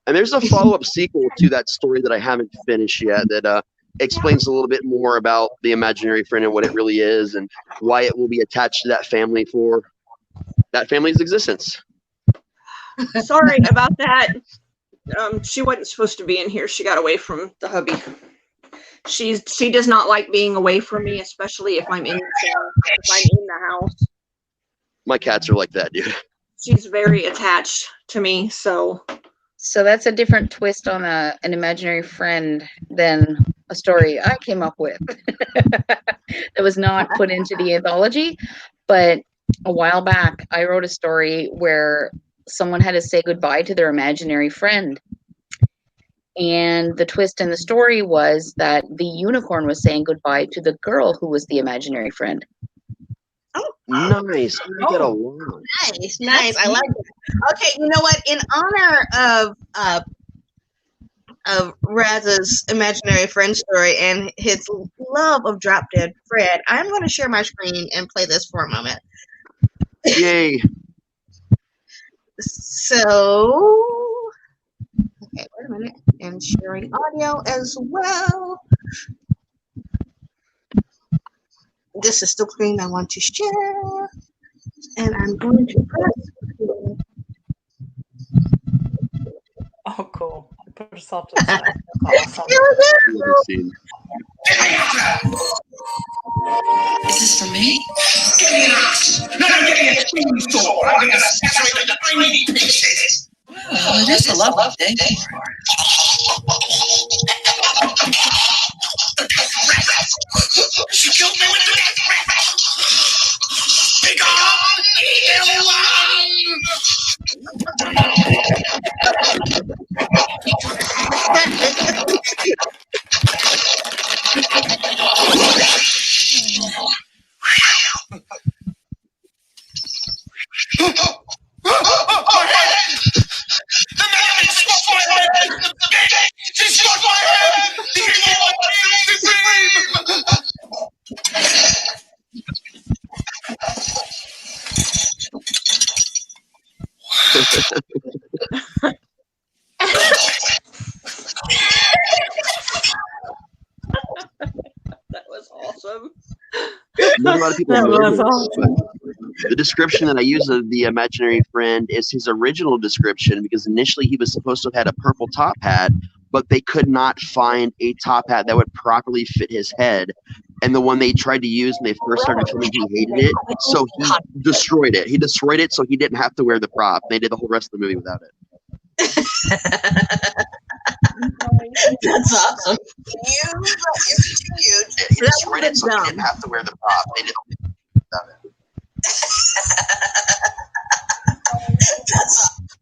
And there's a follow-up sequel to that story that I haven't finished yet that explains a little bit more about the imaginary friend and what it really is and why it will be attached to that family for that family's existence. Sorry about that. She wasn't supposed to be in here. She got away from the hubby. She does not like being away from me, especially if I'm in the house. My cats are like that, dude. She's very attached to me, so that's a different twist on an imaginary friend than a story I came up with. That was not put into the anthology, but a while back I wrote a story where someone had to say goodbye to their imaginary friend. And the twist in the story was that the unicorn was saying goodbye to the girl who was the imaginary friend. Oh, nice. We get along. Nice. I like it. Okay, you know what? In honor of Raz's imaginary friend story and his love of Drop Dead Fred, I'm going to share my screen and play this for a moment. Yay. So, okay, wait a minute. And sharing audio as well. This is the screen I want to share. And I'm going to press. Oh, cool. Put yourself to the side. Awesome. Is this for me? Give me an axe! No, give me a chainsaw! I'm going to separate it into tiny pieces! Well, it is a lovely day for it. She killed me with the death rat! Be gone, evil That was awesome. Not a lot of people know this, but the description that I use of the imaginary friend is his original description, because initially he was supposed to have had a purple top hat, but they could not find a top hat that would properly fit his head. And the one they tried to use when they first started filming, he hated it, so he destroyed it. He destroyed it so he didn't have to wear the prop. They did the whole rest of the movie without it. That's awesome. He destroyed it so he didn't have to wear the prop. They did the whole without it. That's awesome.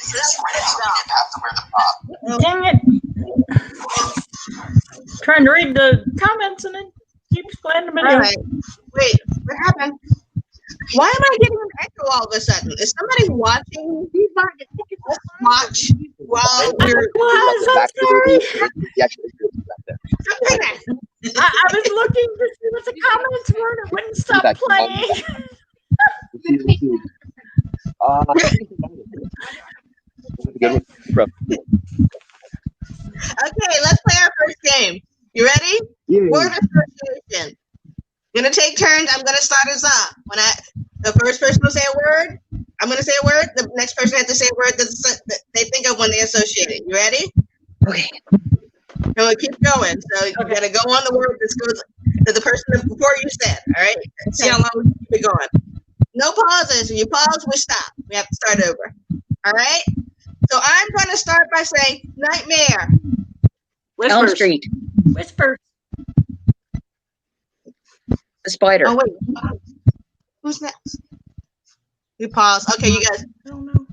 He destroyed it so he didn't have to wear the prop. Dang it. Trying to read the comments and it keeps playing the video. All right. Wait, what happened? Why am I getting an echo all of a sudden? Is somebody watching? Watch while we're. I'm sorry. Okay. I was looking to see what the comments were and it wouldn't stop playing. Okay, let's play our first game. You ready? Yeah. Word association. We're gonna take turns. I'm gonna start us off. When the first person will say a word, I'm gonna say a word. The next person has to say a word that they think of when they associate it. You ready? Okay. And we'll keep going. So you gotta go on the word that goes to the person before you said. All right. See how long we keep it going. No pauses. If you pause, we stop. We have to start over. All right. So I'm going to start by saying nightmare. Elm Street. Whispers. The spider. Oh wait. Who's next? We pause. Okay, you guys. I don't know.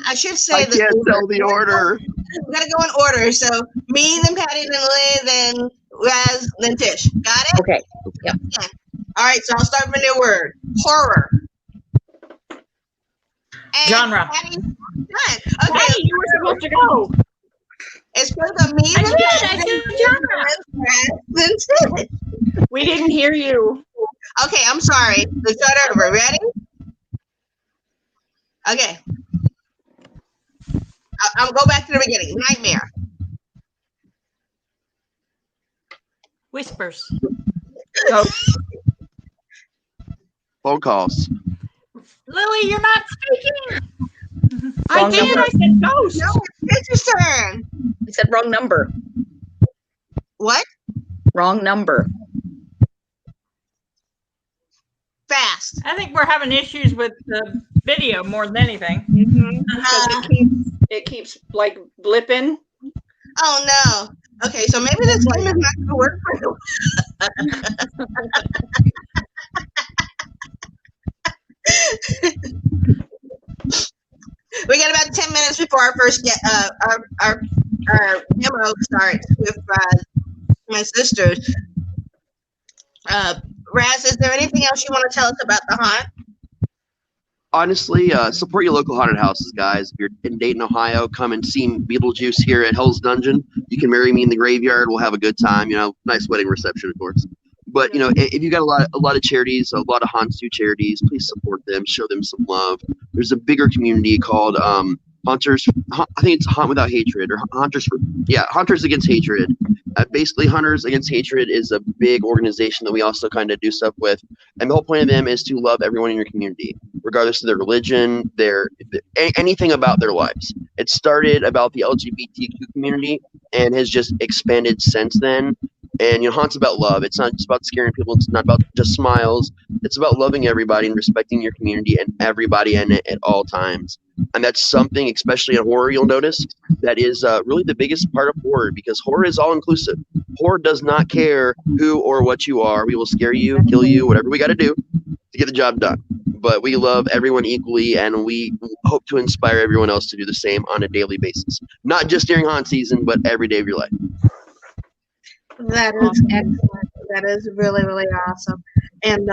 I should say I can't tell the order. We gotta go in order. So me, then Patty, then Lily, then Raz, then Tish. Got it? Okay. Yep. Yeah. All right. So I'll start with a new word. Horror. And Genre. Patty, good. Okay. Patty, you were supposed to go. It's for the me, I then did. Patty, I then said genre. Raz, then Tish. We didn't hear you. Okay, I'm sorry. Let's start over. Ready? Okay. I'll go back to the beginning. Nightmare. Whispers. Phone calls. Louie, you're not speaking. I Wrong did. number. I said ghost. No, it's your turn. I said wrong number. What? Wrong number. Fast. I think we're having issues with the video more than anything. Because it keeps like blipping. Oh no. Okay, so maybe this game is not going to work for you. We got about 10 minutes before our first our demo starts with my sisters. Raz, is there anything else you want to tell us about the haunt? Honestly, support your local haunted houses, guys. If you're in Dayton, Ohio, come and see Beetlejuice here at Hell's Dungeon. You can marry me in the graveyard. We'll have a good time. You know, nice wedding reception, of course. But you know, if you got a lot of charities, a lot of haunts do charities, please support them, show them some love. There's a bigger community called Hunters. I think it's Hunt Without Hatred or Hunters Against Hatred. Basically, Hunters Against Hatred is a big organization that we also kind of do stuff with, and the whole point of them is to love everyone in your community, regardless of their religion, anything about their lives. It started about the LGBTQ community and has just expanded since then. And you know, Haunt's about love. It's not just about scaring people. It's not about just smiles. It's about loving everybody and respecting your community and everybody in it at all times. And that's something, especially in horror, you'll notice that is really the biggest part of horror, because horror is all inclusive. Horror does not care who or what you are. We will scare you, kill you, whatever we got to do to get the job done. But we love everyone equally, and we hope to inspire everyone else to do the same on a daily basis. Not just during haunt season, but every day of your life. That is excellent. That is really, really awesome. And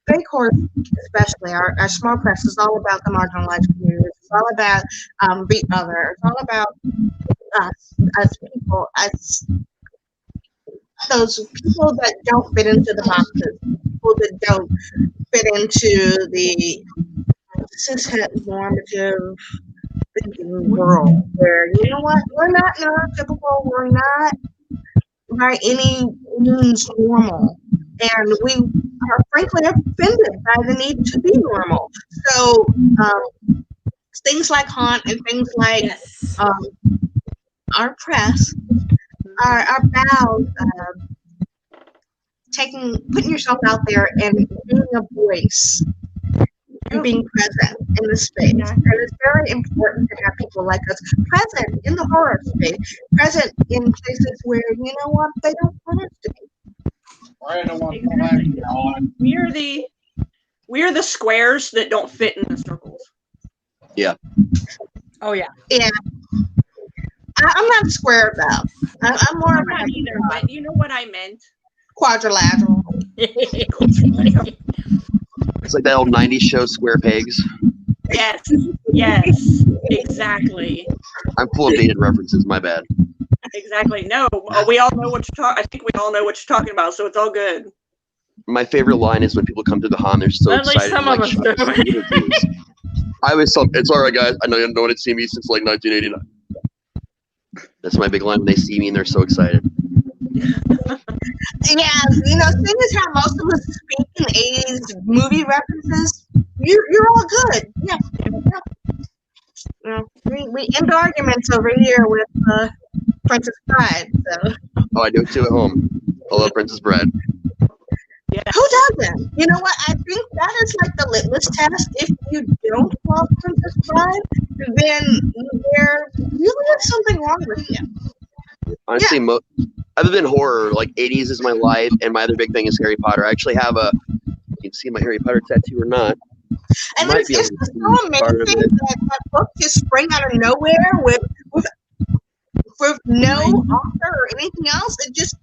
Big Horse, especially our small press, is all about the marginalized communities. It's all about the other. It's all about us people, us those people that don't fit into the boxes, people that don't fit into the cishet normative thinking world. Where, you know what, we're not neurotypical. We're not by any means normal, and we are frankly offended by the need to be normal. So things like haunt and things like our press are about putting yourself out there and being a voice and being present in the space. And it's very important to have people like us present in the horror space, present in places where, you know what, they don't want us to be. Exactly. We're the squares that don't fit in the circles. Yeah. Oh yeah. Yeah. I'm not square though. I'm more I'm not either, but you know what I meant. Quadrilateral. It's like that old 90s show, Square Pegs. Yes, exactly. I'm full of dated references, my bad. Exactly. No, we all know what you're talking. I think we all know what you're talking about, so it's all good. My favorite line is when people come to the haunt, they're so At least excited. some of us do. I always tell them, it's all right, guys. I know you don't want to see me since like 1989. That's my big line when they see me and they're so excited. Yeah, you know, seeing as how most of us speak in 80s movie references, you're all good. Yeah. We end arguments over here with Princess Bride. So. Oh, I do it too at home. I love Princess Bride. Awesome. You know what? I think that is like the litmus test. If you don't follow and subscribe, then there really is something wrong with you. Honestly, other than horror, like 80s is my life, and my other big thing is Harry Potter. I actually have you can see my Harry Potter tattoo or not. And it's just so amazing that book just sprang out of nowhere with no author or anything else. It just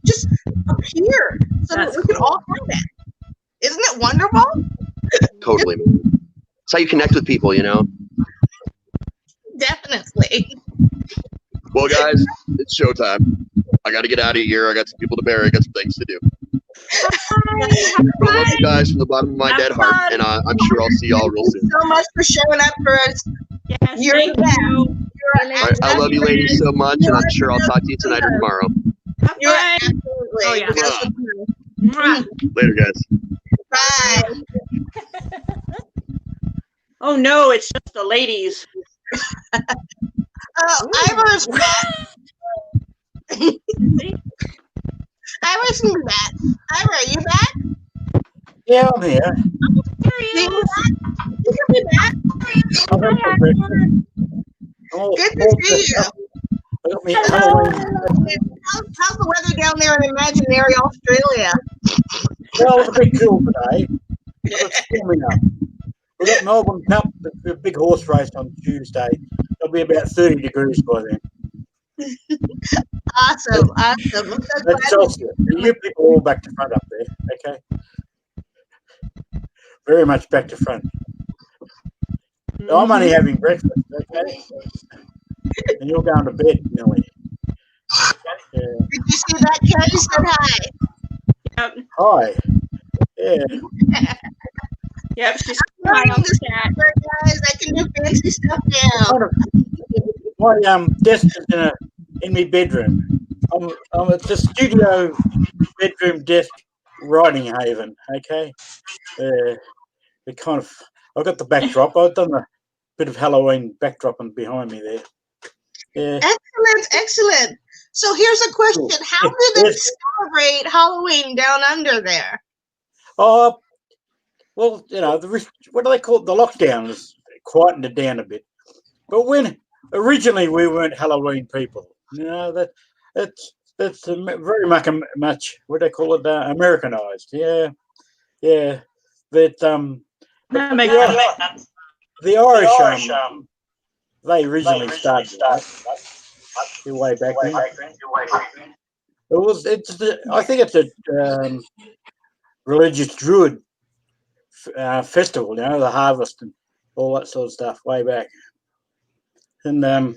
appeared so that we could all find it. Isn't it wonderful? Totally. It's how you connect with people, you know? Definitely. Well, guys, it's showtime. I got to get out of here. I got some people to bury. I got some things to do. I love you guys from the bottom of my dead heart, and I'm sure I'll see y'all real soon. Thank you so much for showing up for us. Yes, You're the best. I love you ladies so much, and I'm sure I'll talk to you tonight or tomorrow. You're absolutely. Oh, yeah. Later, guys. Bye. Oh no, it's just the ladies. Ivor's back. Ivor's back. Ivor, are you back? Yeah, I'm here. There he is. You can be back. Good to see you. How's the weather down there in imaginary Australia? Well, it's a bit cool today. It's warming up. We've got Melbourne Cup, the big horse race on Tuesday. It'll be about 30 degrees by then. Awesome. That's Celsius. You people are all back to front up there, okay? Very much back to front. I'm only having breakfast, okay? And you're going to bed, Millie. Yeah. Did you see that? Kelly said hi. Yep. Hi. Yeah. Yep. She's I'm learning this guys. I can do fancy stuff now. My desk is in my bedroom. It's a studio bedroom desk writing haven. Okay. It kind of. I've got the backdrop. I've done a bit of Halloween backdropping behind me there. Yeah. Excellent. So here's a question: how do they celebrate Halloween down under there? Oh, well, you know, what do they call it? The lockdown has quietened it down a bit. But when originally we weren't Halloween people, you know, that's very much what do they call it? Americanized. Yeah. But the Irish, they originally started way back then. I think it's a religious Druid festival, you know, the harvest and all that sort of stuff way back. And I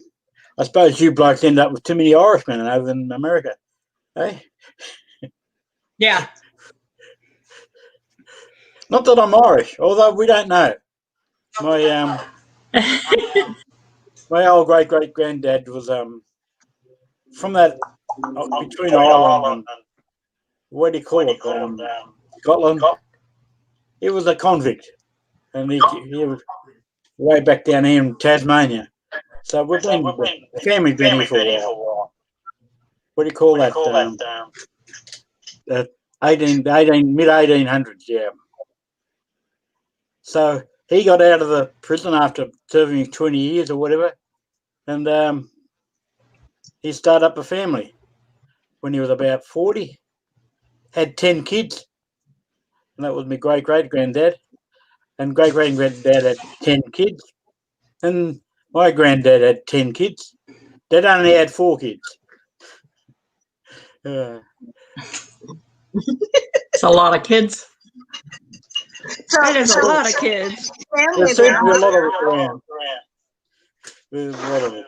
suppose you blokes end up with too many Irishmen over in America, eh? Yeah. Not that I'm Irish, although we don't know. My my old great granddad was from that between Ireland and what do you call it? Scotland. He was a convict, and he was way back down here in Tasmania. So we've been the family's been here for a while. What do you call that? Mid 1800s, yeah. So he got out of the prison after serving 20 years or whatever, and he started up a family when he was about 40. Had 10 kids, and that was my great-granddad. And great-granddad had 10 kids, and my granddad had 10 kids. Dad only had 4 kids. It's a lot of kids. That is a lot of kids. There's certainly a lot of it around. There's a lot of it.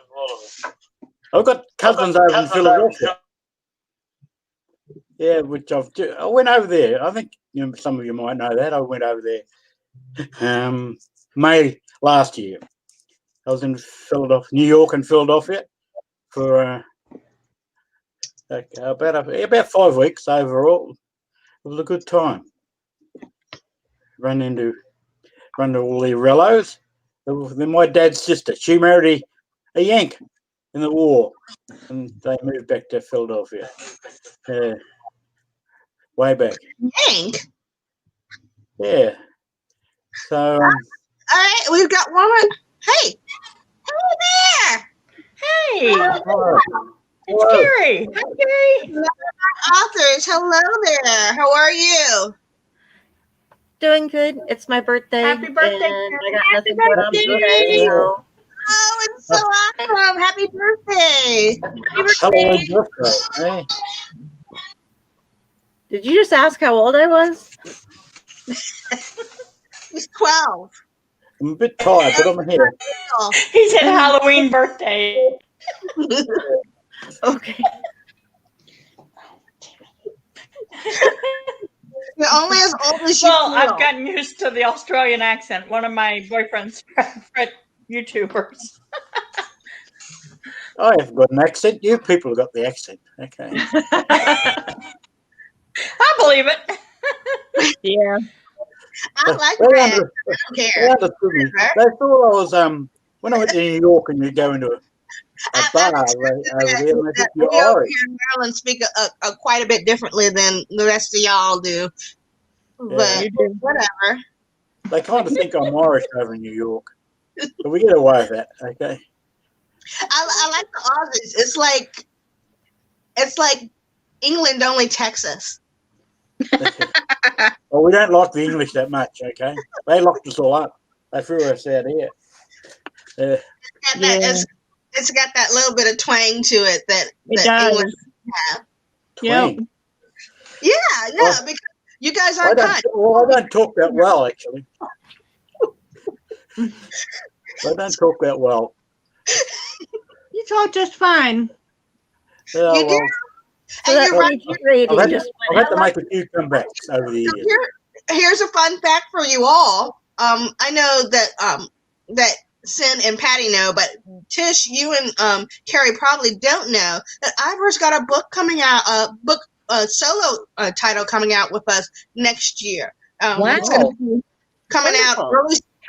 I've got cousins over in Philadelphia. Yeah, which I went over there. I think some of you might know that. I went over there May last year. I was in Philadelphia, New York and Philadelphia for about 5 weeks overall. It was a good time. Run into all the Rellos. Then my dad's sister, she married a Yank in the war, and they moved back to Philadelphia. Way back. Yank? Yeah. So All right, we've got one. Hey there. Hey, hello. it's Carrie. Hi, Carrie. Authors, hello there. How are you? Doing good. It's my birthday. Happy birthday, And I got Happy nothing but birthday. so Oh, it's so awesome. Happy birthday. Halloween birthday. Hey. did you just ask how old I was? He's 12. I'm a bit tired, but I'm here. He said Halloween birthday. Okay. You're only as old as you Well, feel. I've gotten used to the Australian accent. One of my boyfriend's favorite YouTubers. I haven't got an accent. You people have got the accent. Okay. I believe it. Yeah. I like They that. under- I don't they care. understood me. They thought I was when I went to New York and you go into a bar I'm over there and they that think we you're over Irish. here in Maryland speak quite a bit differently than the rest of y'all do. But whatever. They kind of think I'm Irish over in New York. But we get away with that, okay? I like the Aussies. It's like England, only Texas. Well, we don't like the English that much, okay? They locked us all up. They threw us out here. It's got that little bit of twang to it that does. England have. Yep. Yeah, Well, because you guys I aren't don't, country. well, I don't talk that well, actually. I don't talk that well. You talk just fine. Yeah, You well, So that you're PG rating I've just I've had to make a few comebacks over the years. Here's a fun fact for you all. I know that Sin and Patty know, but Tish, you and Carrie probably don't know that Ivor's got a book coming out, solo title coming out with us next year. It's going to be coming out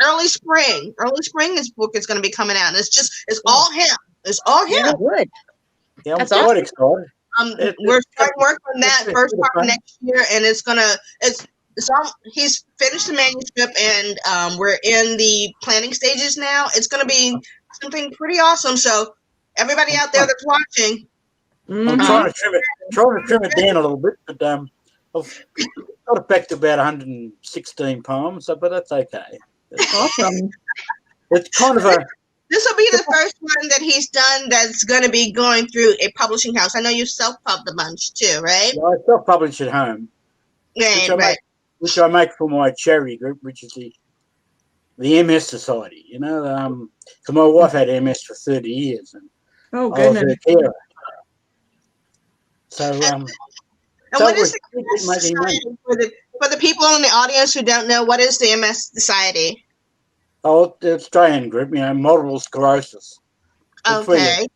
early spring. Early spring, this book is going to be coming out. And it's all him. It's all him. Yeah, good. Yeah, I'm That's quite excited. We're starting work on that first part of next year, and he's finished the manuscript, and we're in the planning stages now. It's going to be something pretty awesome. So everybody out there that's watching, I'm trying to trim it down a little bit, but I've got it back to about 116 poems, but that's okay. Awesome. It's kind of a this will be the first one that he's done that's going to be going through a publishing house. I know you self-pubbed a bunch too, right? I self-publish at home, which I make for my charity group, which is the MS Society. You know, so my wife had MS for 30 years, and Oh, I was goodness. her carer. So, And what is the MS Society for the people in the audience who don't know? What is the MS Society? Oh, the Australian group, multiple sclerosis. Okay.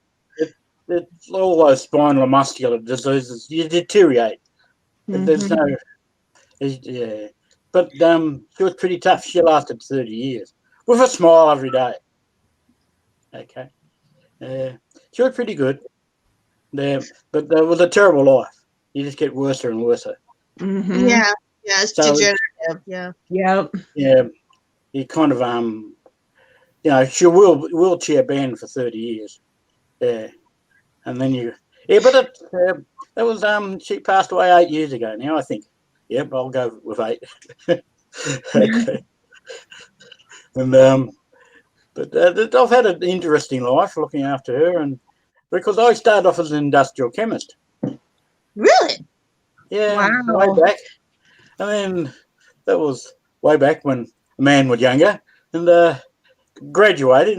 It's all those spinal and muscular diseases. You deteriorate. There's no, yeah. But she was pretty tough. She lasted 30 years with a smile every day. Okay. She was pretty good. But it was a terrible life. You just get worse and worse. Mm-hmm. Yeah, it's degenerative. Yeah. Yep. Yeah. You kind of she wheelchair bound for 30 years. Yeah. And then but that was she passed away 8 years ago now, I think. Yep, I'll go with 8. Okay. And but I've had an interesting life looking after her, and because I started off as an industrial chemist. Really? Yeah. Wow. Way back. And then that was way back when a man was younger, and graduated.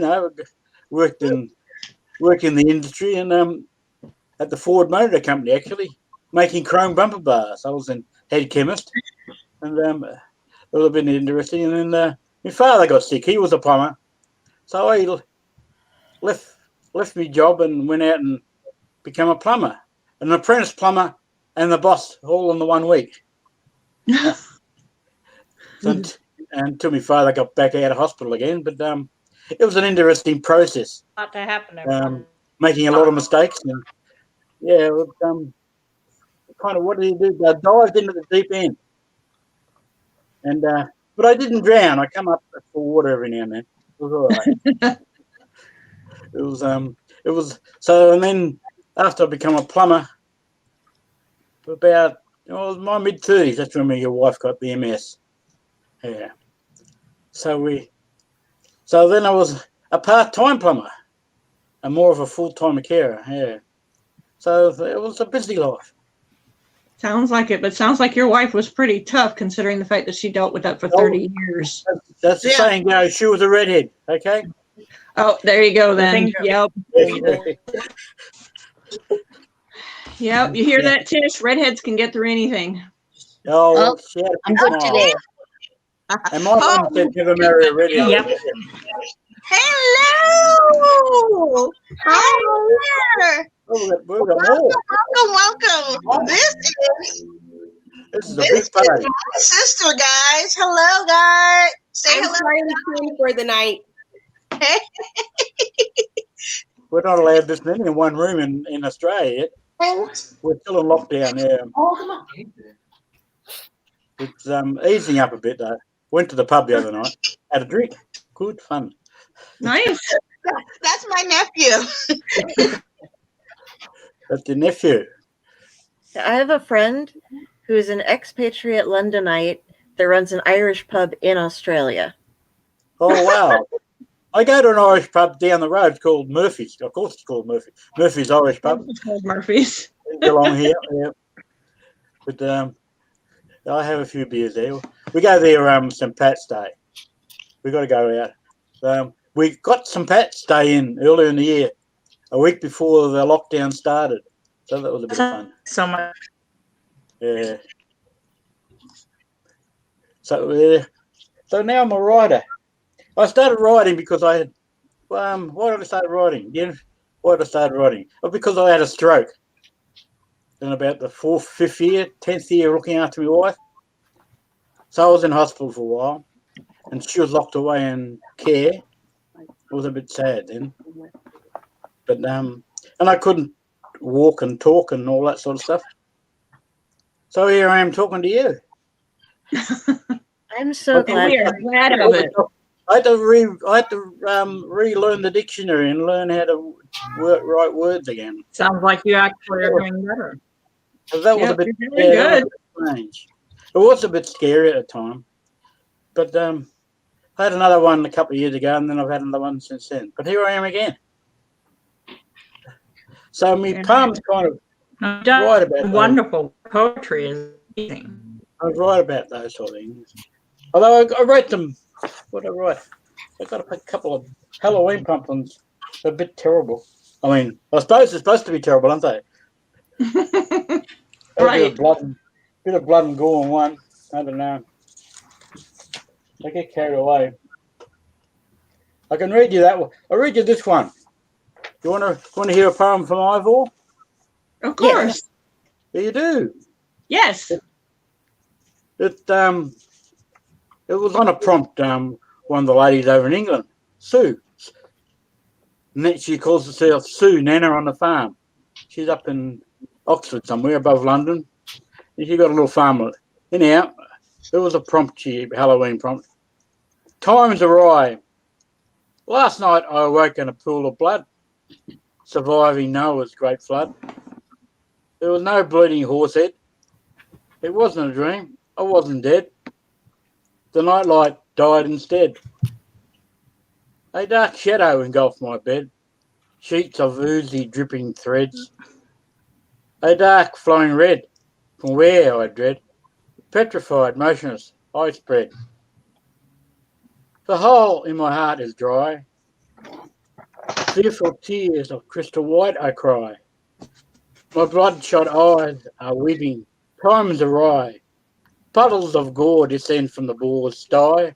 Worked in the industry, and at the Ford Motor Company, actually making chrome bumper bars. I was in head chemist, and a little bit interesting. And then my father got sick. He was a plumber, so I left my job and went out and became a plumber, an apprentice plumber, and the boss all in the 1 week. Until my father got back out of hospital again, but it was an interesting process. Not to happen. Making a lot of mistakes, and yeah, kind of what do you do? I dived into the deep end. And but I didn't drown. I come up for water every now and then. It was all right. It was so. And then after I become a plumber, about it was my mid-30s. That's when your wife got the MS. Yeah. So then I was a part-time plumber and more of a full-time carer. Yeah. So it was a busy life. Sounds like it, but sounds like your wife was pretty tough considering the fact that she dealt with that for 30 years. That's the saying goes. She was a redhead. Okay. Oh, there you go then. Yep. Yep. You hear that, Tish? Redheads can get through anything. Oh, I'm good today. And my mom said never marry a redhead. Yep. Hello. Hi there. Welcome. This is a big party. My sister, guys. Hello, guys. Say I'm hello. Charlie Queen for the night. We're not allowed this many in one room in Australia yet. We're still in lockdown. Yeah. Oh, come on. It's easing up a bit though. Went to the pub the other night. Had a drink. Good fun. Nice. That's my nephew. That's your nephew. I have a friend who's an expatriate Londonite that runs an Irish pub in Australia. Oh, wow. I go to an Irish pub down the road called Murphy's. Of course it's called Murphy. Murphy's Irish pub. It's called Murphy's. Along here, yeah. But I have a few beers there. We go there St. Pat's Day. We got to go out. We got St. Pat's Day in earlier in the year, a week before the lockdown started. So that was a bit of fun. So much. Yeah. So now I'm a writer. I started writing because I had, why did I start writing? Yeah, why did I start writing? Well, because I had a stroke. In about the 4th, 5th year, 10th year looking after my wife. So I was in hospital for a while and she was locked away in care. It was a bit sad then. But, and I couldn't walk and talk and all that sort of stuff. So here I am talking to you. I'm so glad. We are glad of it. I had to relearn the dictionary and learn how to write words again. Sounds like you actually are doing better. So that was a bit good. strange. It was a bit scary at the time. But I had another one a couple of years ago and then I've had another one since then. But here I am again. So my poems kind of write about wonderful poetry is amazing. I write about those sort of things. Although I wrote them, what did I write? I got a couple of Halloween pumpkins. They're a bit terrible. I mean, I suppose they're supposed to be terrible, aren't they? Right. Bit of blood and gore in one. I don't know. I get carried away. I can read you that one. I'll read you this one. You want to hear a poem from Ivor? Of course. Yeah, you do. Yes. It was on a prompt. One of the ladies over in England, Sue. And then she calls herself Sue Nana on the farm. She's up in Oxford somewhere above London. And she got a little farm. Anyhow, it was a prompt, Halloween prompt. Time's awry. Last night I awoke in a pool of blood, surviving Noah's great flood. There was no bleeding horse head. It wasn't a dream. I wasn't dead. The nightlight died instead. A dark shadow engulfed my bed, sheets of oozy dripping threads. A dark flowing red, from where I dread, petrified, motionless, I spread. The hole in my heart is dry, fearful tears of crystal white I cry. My bloodshot eyes are weeping, time's awry. Puddles of gore descend from the boar's sty.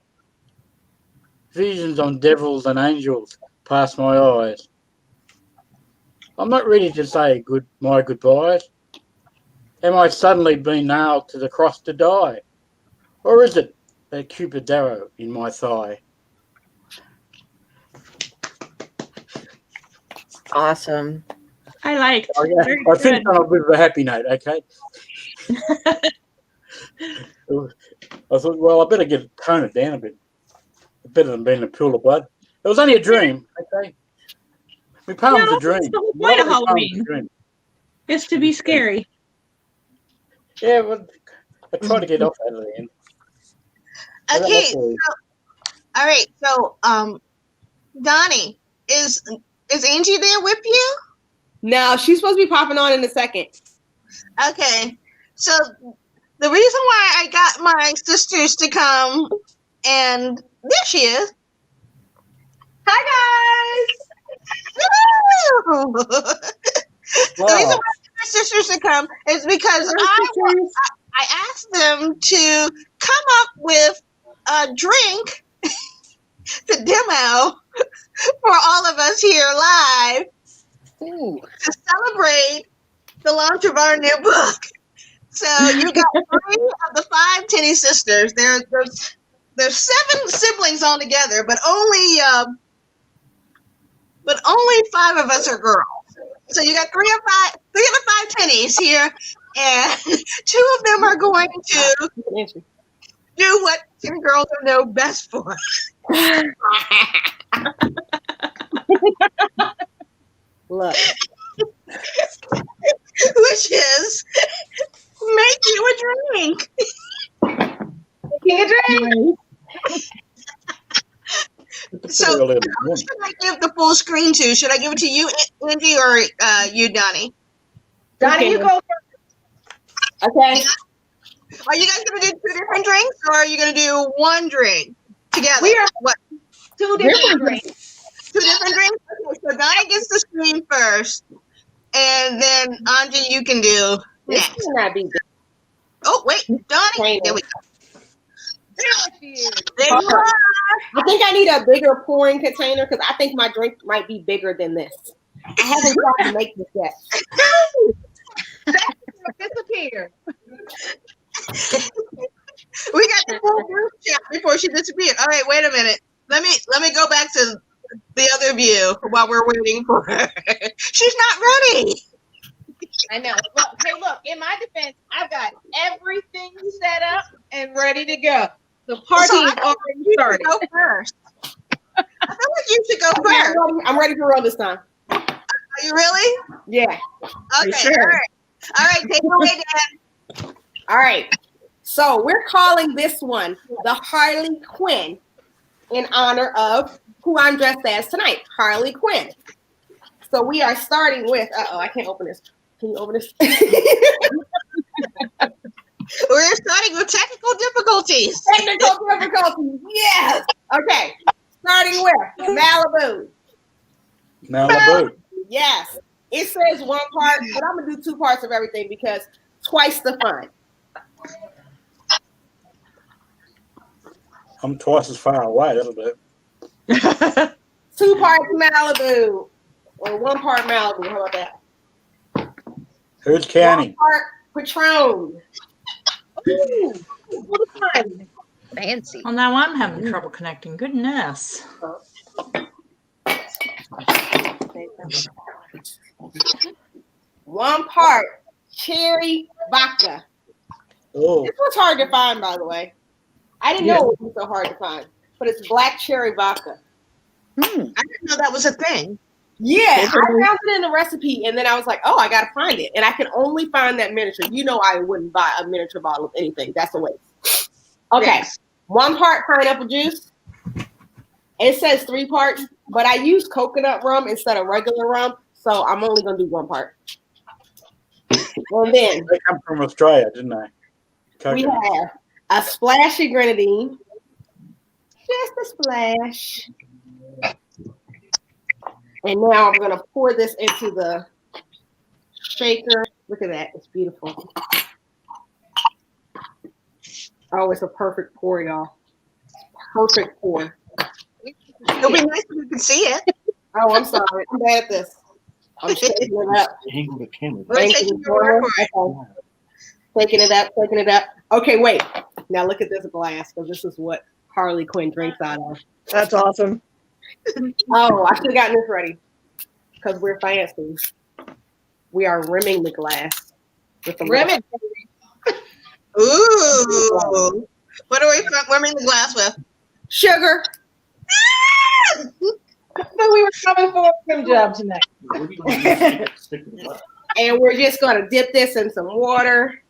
Visions of devils and angels pass my eyes. I'm not ready to say my goodbyes. Am I suddenly being nailed to the cross to die? Or is it a Cupid's arrow in my thigh? Awesome. I liked. I think on a bit of a happy note, okay? I thought, well, I better tone it down a bit. Better than being a pool of blood. It was only a dream, okay? My palm's a dream. That's the whole point of Halloween. It's to be scary. Yeah, but I try to get off out of the end. Okay, so, all right. So, Donnie, is Angie there with you? No, she's supposed to be popping on in a second. Okay, so the reason why I got my sisters to come, and there she is. Hi guys. The reason why my sisters to come is because I asked them to come up with a drink to demo for all of us here live to celebrate the launch of our new book. So you got 3 of the 5 Tinny sisters. There's 7 siblings altogether, but only 5 of us are girls. So you got 3 of the 5 Tinnies here, and 2 of them are going to do what Tin girls are know best for. Look. Which is make you a drink. Making a drink. So who should I give the full screen to? Should I give it to you, Angie, or you, Donnie? Donnie, you go first. Okay. Are you guys going to do 2 different drinks, or are you going to do 1 drink together? We are what? 2 different drinks. 2 different drinks? Okay, so Donnie gets the screen first, and then Angie, you can do next. This cannot be big. Oh, wait, Donnie. There we go. There you are. I think I need a bigger pouring container because I think my drink might be bigger than this. I haven't tried to make this yet. Disappear. We got the full group chat before she disappeared. All right, wait a minute. Let me go back to the other view while we're waiting for her. She's not ready. I know. Look, in my defense, I've got everything set up and ready to go. The party is already started. Go first. I feel like you should go first. I'm ready for real this time. Are you really? Yeah. Okay. Sure. All right. Take it away, Dan. All right. So we're calling this one the Harley Quinn in honor of who I'm dressed as tonight, Harley Quinn. So we are starting with, I can't open this. Can you open this? We're starting with technical difficulties. Technical difficulties, yes. Okay, starting with Malibu. Malibu. Yes. It says 1 part, but I'm going to do 2 parts of everything because twice the fun. I'm twice as far away, that'll do. 2 parts Malibu. Or 1 part Malibu. How about that? Who's counting? 1 part Patron. Ooh, Fancy. Well, now I'm having trouble connecting. Goodness. 1 part cherry vodka. Oh. This was hard to find, by the way. I didn't know it was so hard to find, but it's black cherry vodka. I didn't know that was a thing. Yeah, I found it in the recipe, and then I was like, oh, I got to find it. And I can only find that miniature. You know I wouldn't buy a miniature bottle of anything. That's a waste. Okay, yes. 1 part pineapple juice. It says 3 parts, but I use coconut rum instead of regular rum, so I'm only going to do 1 part. And then they come from Australia, didn't they? Coconut. We have a splash of grenadine. Just a splash. And now I'm going to pour this into the shaker. Look at that. It's beautiful. Oh, it's a perfect pour, y'all. Perfect pour. It'll be nice if you can see it. Oh, I'm sorry. I'm bad at this. I'm shaking it up. Angle the camera. Taking it up. Okay, wait. Now look at this glass, because this is what Harley Quinn drinks out of. That's awesome. Oh, I should have gotten this ready because we're fancy. We are rimming the glass with the rimming. Ooh. What are we warming the glass with? Sugar. So we were coming for a rim job tonight. And we're just going to dip this in some water.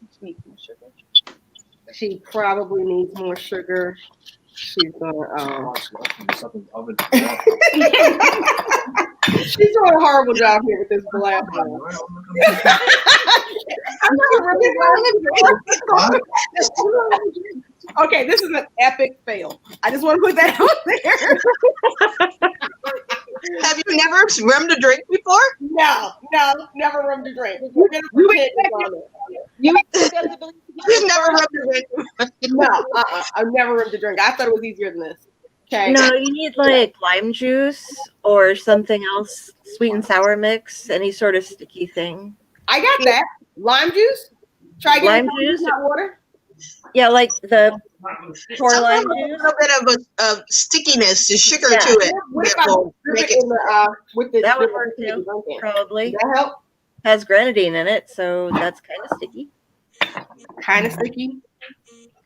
She probably needs more sugar. She's gonna. She's doing a horrible job here with this glass. Okay, this is an epic fail. I just want to put that out there. Have you never rummed a drink before? No, never rummed a drink. You've never rummed a drink. No, I've never rummed a drink. I thought it was easier than this. Okay. No, you need like lime juice or something else, sweet and sour mix, any sort of sticky thing. I got that. Lime juice? Try getting lime juice. Water? Yeah, like the pour lime juice. A little bit of stickiness, sugar to it. That would work too, probably. Does that help? Has grenadine in it, so that's kind of sticky. Kind of sticky?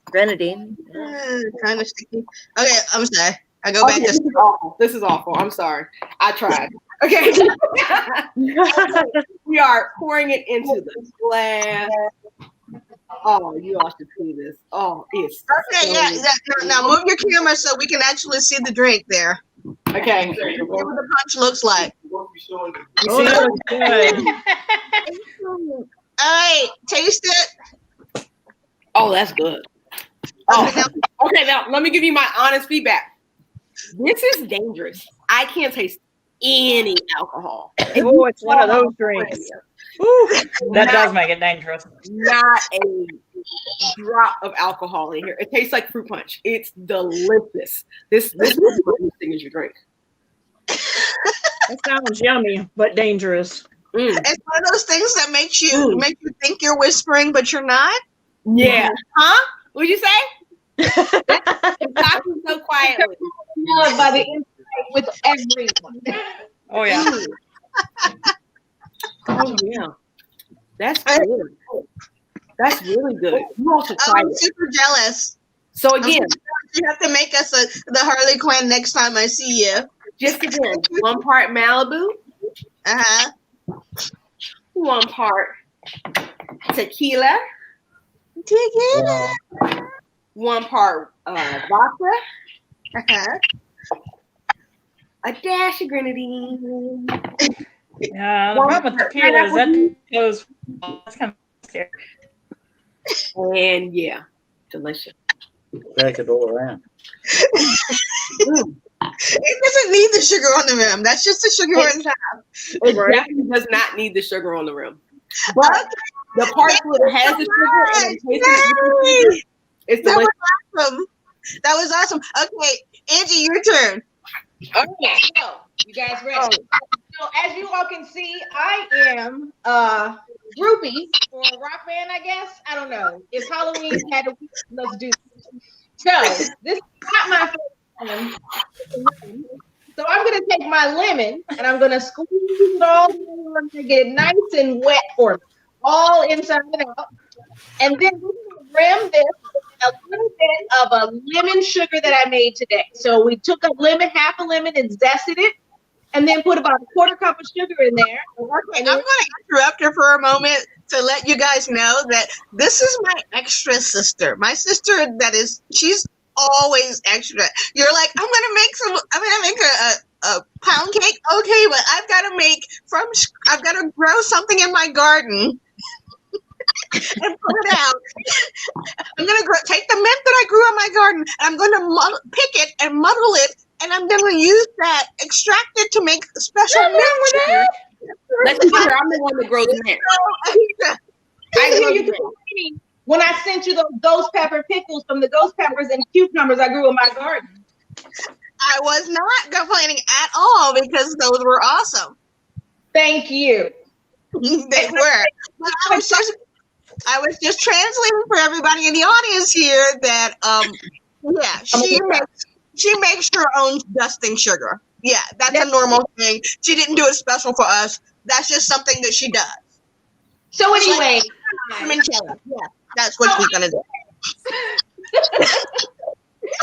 Grenadine. Kind of sticky. Okay, I'm sorry. I go back to this is awful. This is awful. I'm sorry. I tried. Okay. We are pouring it into the glass. Oh, you all should see this. Oh, it's okay. Now move your camera so we can actually see the drink there. Okay. What the punch looks like. Oh, that was good. All right, taste it. Oh, that's good. Oh, okay. Now let me give you my honest feedback. This is dangerous. I can't taste any alcohol. Oh, it's one of those drinks. Ooh, that does make it dangerous. Not a drop of alcohol in here. It tastes like fruit punch. It's delicious. This is the thing as you drink. That sounds yummy, but dangerous. It's one of those things that makes you think you're whispering, but you're not. Yeah. Huh? What'd you say? Talking so quietly. By the inside with everyone. Oh yeah. Oh yeah. That's good. That's really good. You also try I'm it. super jealous. So again, you have to make us the Harley Quinn next time I see you. Just again, 1 part Malibu. 1 part tequila. 1 part vodka. A dash of grenadine. Yeah, the problem with tequila is that goes. That's kind of scary. And yeah, delicious. Back it all around. It doesn't need the sugar on the rim. That's just the sugar on top. It definitely does not need the sugar on the rim. But the part that has the sugar and I'm tasting it, it's delicious. That was awesome. Okay, Angie, your turn. Okay, so you guys ready? So as you all can see, I am groupie for a rock band, I guess. I don't know. It's Halloween. Let's do this. So this is not my first time. So I'm going to take my lemon and I'm going to squeeze it all in. I'm going to get it nice and wet for me, all inside and out. And then we're going to rim this with a little bit of a lemon sugar that I made today. So we took a lemon, half a lemon, and zested it, and then put about a 1/4 cup of sugar in there. Okay, I'm going to interrupt her for a moment to let you guys know that this is my extra sister. My sister she's always extra. You're like, I'm going to make a pound cake. Okay, but I've got to grow something in my garden. And put it out. I'm going to take the mint that I grew in my garden, and I'm going to pick it and muddle it, and I'm going to use that, extract it to make special mint. Let's see her. I'm the one that grows mint. When I sent you those ghost pepper pickles from the ghost peppers and cucumbers I grew in my garden. I was not complaining at all because those were awesome. Thank you. They were. But I was just translating for everybody in the audience here that she makes her own dusting sugar. Yeah, that's a normal thing. She didn't do it special for us. That's just something that she does. So anyway, yeah, That's what she's gonna do.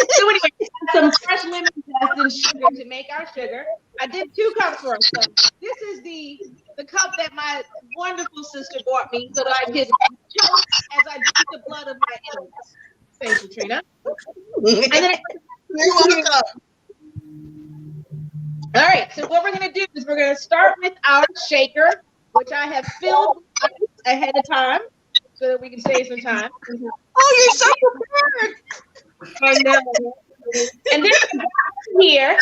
So anyway, some fresh lemon zest and sugar to make our sugar. I did 2 cups for us. So this is the cup that my wonderful sister bought me so that I could choke as I drink the blood of my enemies. Thank you, Trina. And then all right, so what we're going to do is we're going to start with our shaker, which I have filled ahead of time so that we can save some time. Oh, you're so prepared. I know. And then here,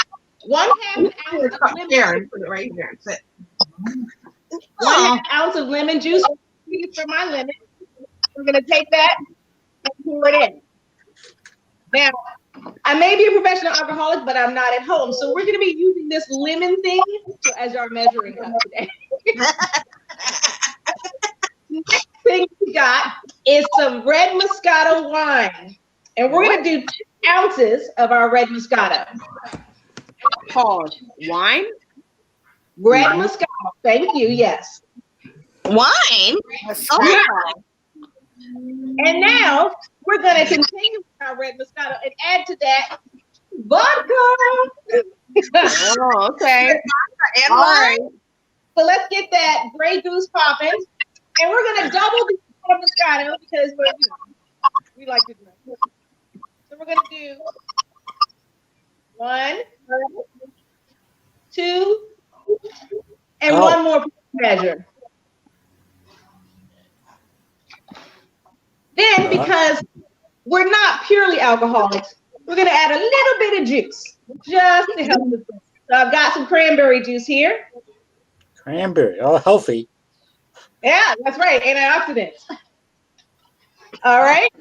1/2 ounce of lemon. Put it right here. 1/2 ounce of lemon juice for my lemon. We're going to take that and pour it in. Now, I may be a professional alcoholic, but I'm not at home. So we're going to be using this lemon thing as our measuring cup today. Next thing we got is some red Moscato wine. And we're going to do 2 ounces of our red Moscato. Called wine? Red Moscato. Thank you. Yes. Wine? Oh. And now we're going to continue with our red Moscato and add to that vodka. Oh, okay. And All wine? right. So let's get that Grey Goose popping. And we're going to double the Moscato because we like to drink. So we're going to do 1, 2, and one more measure. Then, because we're not purely alcoholics, we're going to add a little bit of juice just to help us. So I've got some cranberry juice here. Cranberry, healthy. Yeah, that's right, antioxidants. All right.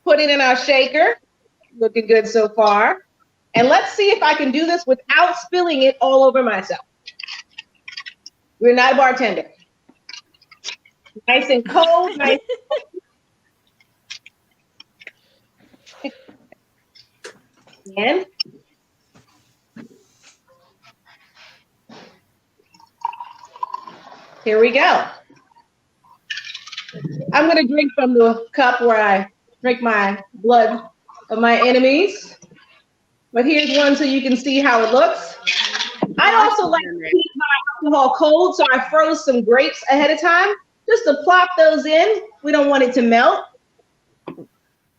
Put it in our shaker. Looking good so far. And let's see if I can do this without spilling it all over myself. We're not a bartender. Nice and cold. Nice. And here we go. I'm going to drink from the cup where I drink my blood of my enemies. But here's one so you can see how it looks. I also like to keep my alcohol cold, so I froze some grapes ahead of time just to plop those in. We don't want it to melt.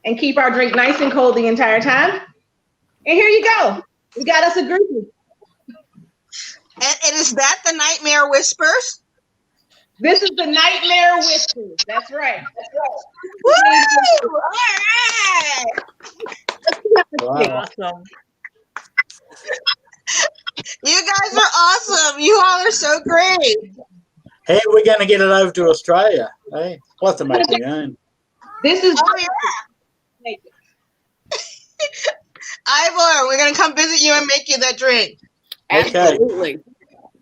And keep our drink nice and cold the entire time. And here you go. We got us a groupie. And is that the Nightmare Whispers? This is the Nightmare Whispers. That's right. Woo! All right. Wow. Awesome. You guys are awesome. You all are so great. How are we going to get it over to Australia? Hey, we'll have to make it own. This is Ivor, we're gonna come visit you and make you that drink. Okay. Absolutely.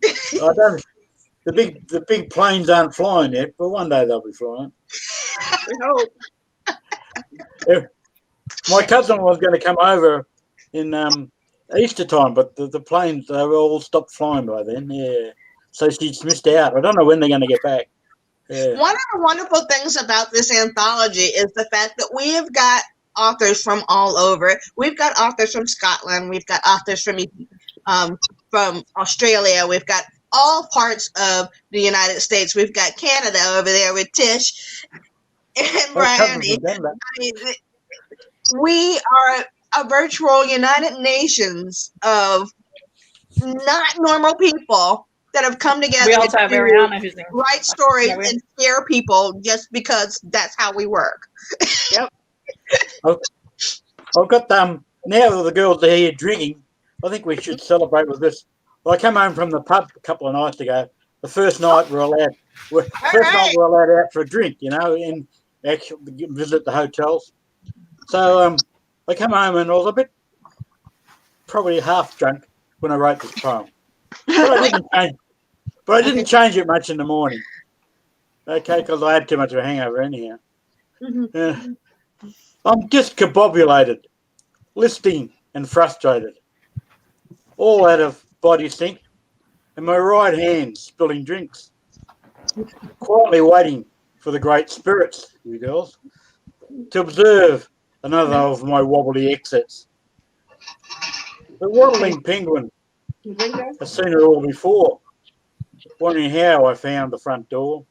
I don't. The big planes aren't flying yet, but one day they'll be flying. We hope. My cousin was going to come over in Easter time, but the planes, they were all stopped flying by then. Yeah, so she's missed out. I don't know when they're going to get back. Yeah. One of the wonderful things about this anthology is the fact that we have got authors from all over. We've got authors from Scotland. We've got authors from Australia. We've got all parts of the United States. We've got Canada over there with Tish and Bryony. I mean, we are a virtual United Nations of not normal people that have come together We also have Ariana who's in. write stories and scare people just because that's how we work. Yep. I've got now the girls are here drinking. I think we should celebrate with this. Well, I came home from the pub a couple of nights ago. The first night we're allowed out for a drink, and actually visit the hotels. So I came home and I was a bit, probably half drunk when I wrote this poem. But I didn't change it much in the morning. Okay, because I had too much of a hangover anyhow. I'm discombobulated, listing and frustrated, all out of body stink, and my right hand spilling drinks, quietly waiting for the great spirits, you girls, to observe another of my wobbly exits. The waddling penguin has seen it all before, wondering how I found the front door.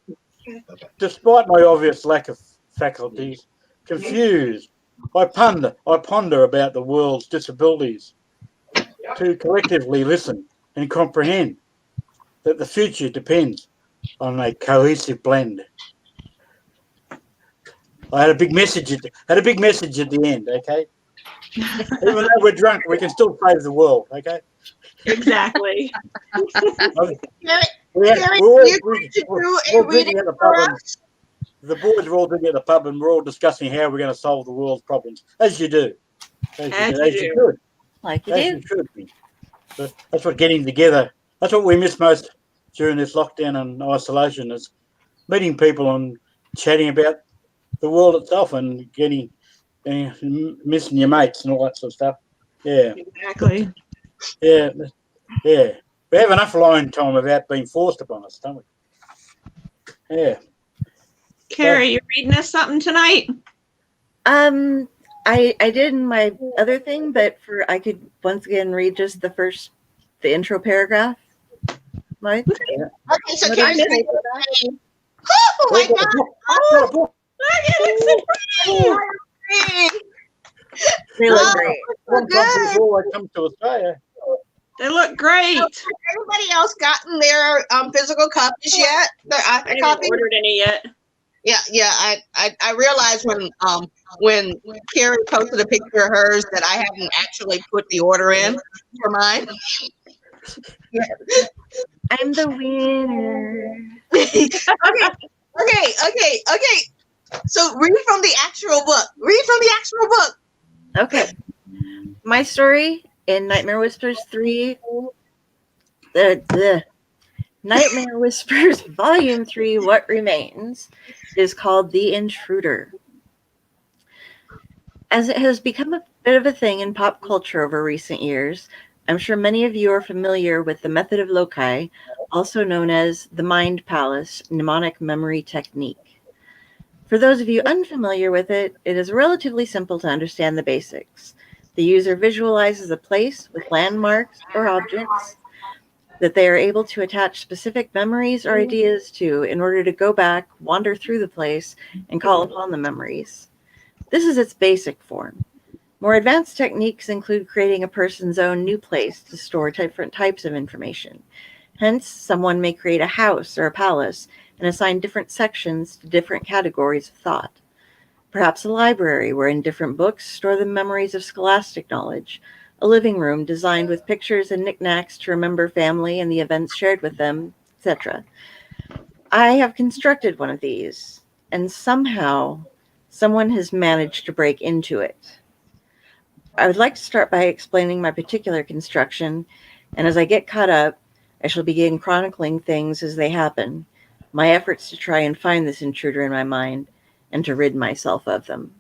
Despite my obvious lack of faculties, confused, I ponder about the world's disabilities, to collectively listen and comprehend that the future depends on a cohesive blend. I had a big message at the end, okay? Even though we're drunk, we can still save the world, okay? Exactly. The boys are all drinking at the pub and we're all discussing how we're going to solve the world's problems, as you do. As you should. Like you as do. You should be. But that's what getting together, that's what we miss most during this lockdown and isolation, is meeting people and chatting about the world itself and missing your mates and all that sort of stuff. Yeah. Exactly. Yeah. Yeah. We have enough alone time without being forced upon us, don't we? Yeah. Carrie, you reading us something tonight? I did in my other thing, but I could once again read just the intro paragraph. Mike? Okay, so Carrie's going to say, oh my God! Oh, look at it, so pretty! They look great. Before I come to Australia. They look great. So, has anybody else gotten their physical copies yet? Their I haven't ordered any yet. Yeah. I realized when Carrie posted a picture of hers that I hadn't actually put the order in for mine. I'm the winner. Okay. So read from the actual book. Okay. My story in Nightmare Whispers 3. Nightmare Whispers Volume 3, What Remains, is called The Intruder. As it has become a bit of a thing in pop culture over recent years, I'm sure many of you are familiar with the method of loci, also known as the Mind Palace mnemonic memory technique. For those of you unfamiliar with it, it is relatively simple to understand the basics. The user visualizes a place with landmarks or objects that they are able to attach specific memories or ideas to in order to go back, wander through the place, and call upon the memories. This is its basic form. More advanced techniques include creating a person's own new place to store different types of information. Hence, someone may create a house or a palace and assign different sections to different categories of thought. Perhaps a library wherein different books store the memories of scholastic knowledge, a living room designed with pictures and knickknacks to remember family and the events shared with them, etc. I have constructed one of these, and somehow someone has managed to break into it. I would like to start by explaining my particular construction, and as I get caught up, I shall begin chronicling things as they happen, my efforts to try and find this intruder in my mind and to rid myself of them.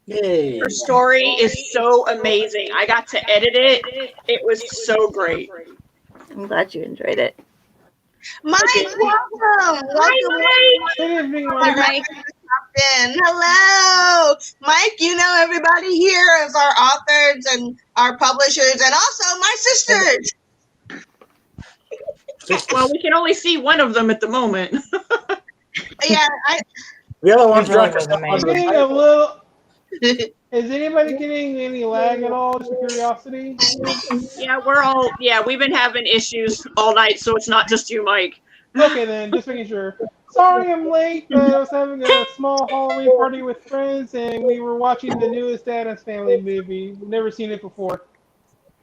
Yay. Her story is so amazing. I got to edit it. It was so great. I'm glad you enjoyed it. Mike, welcome. Good evening, Mike. Hello, Mike. You know everybody here as our authors and our publishers, and also my sisters. Well, we can only see one of them at the moment. Yeah, the other one's drunk. Is anybody getting any lag at all? Just curiosity. Yeah, we've been having issues all night, so it's not just you, Mike. Okay, then, just making sure. Sorry I'm late, but I was having a small Halloween party with friends, and we were watching the newest Addams Family movie. Never seen it before.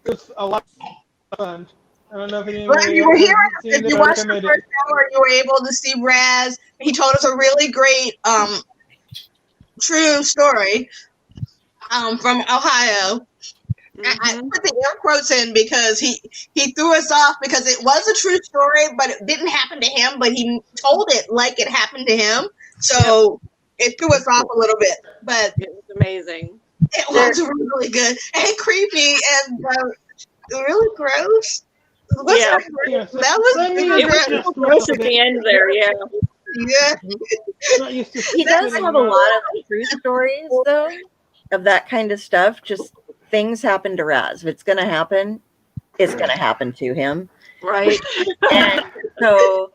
It was a lot of fun. I don't know if anybody you were here. If you watched the first hour, you were able to see Raz. He told us a really great true story from Ohio. I put the air quotes in because he threw us off because it was a true story, but it didn't happen to him, but he told it like it happened to him. So it threw us off a little bit, but it was amazing. It was really good and creepy and really gross. That was gross at the end there, yeah. Yeah. Not used to He does spinning have a that. lot of true stories, though, of that kind of stuff. Just things happen to Raz. If it's going to happen, it's going to happen to him. Right. And so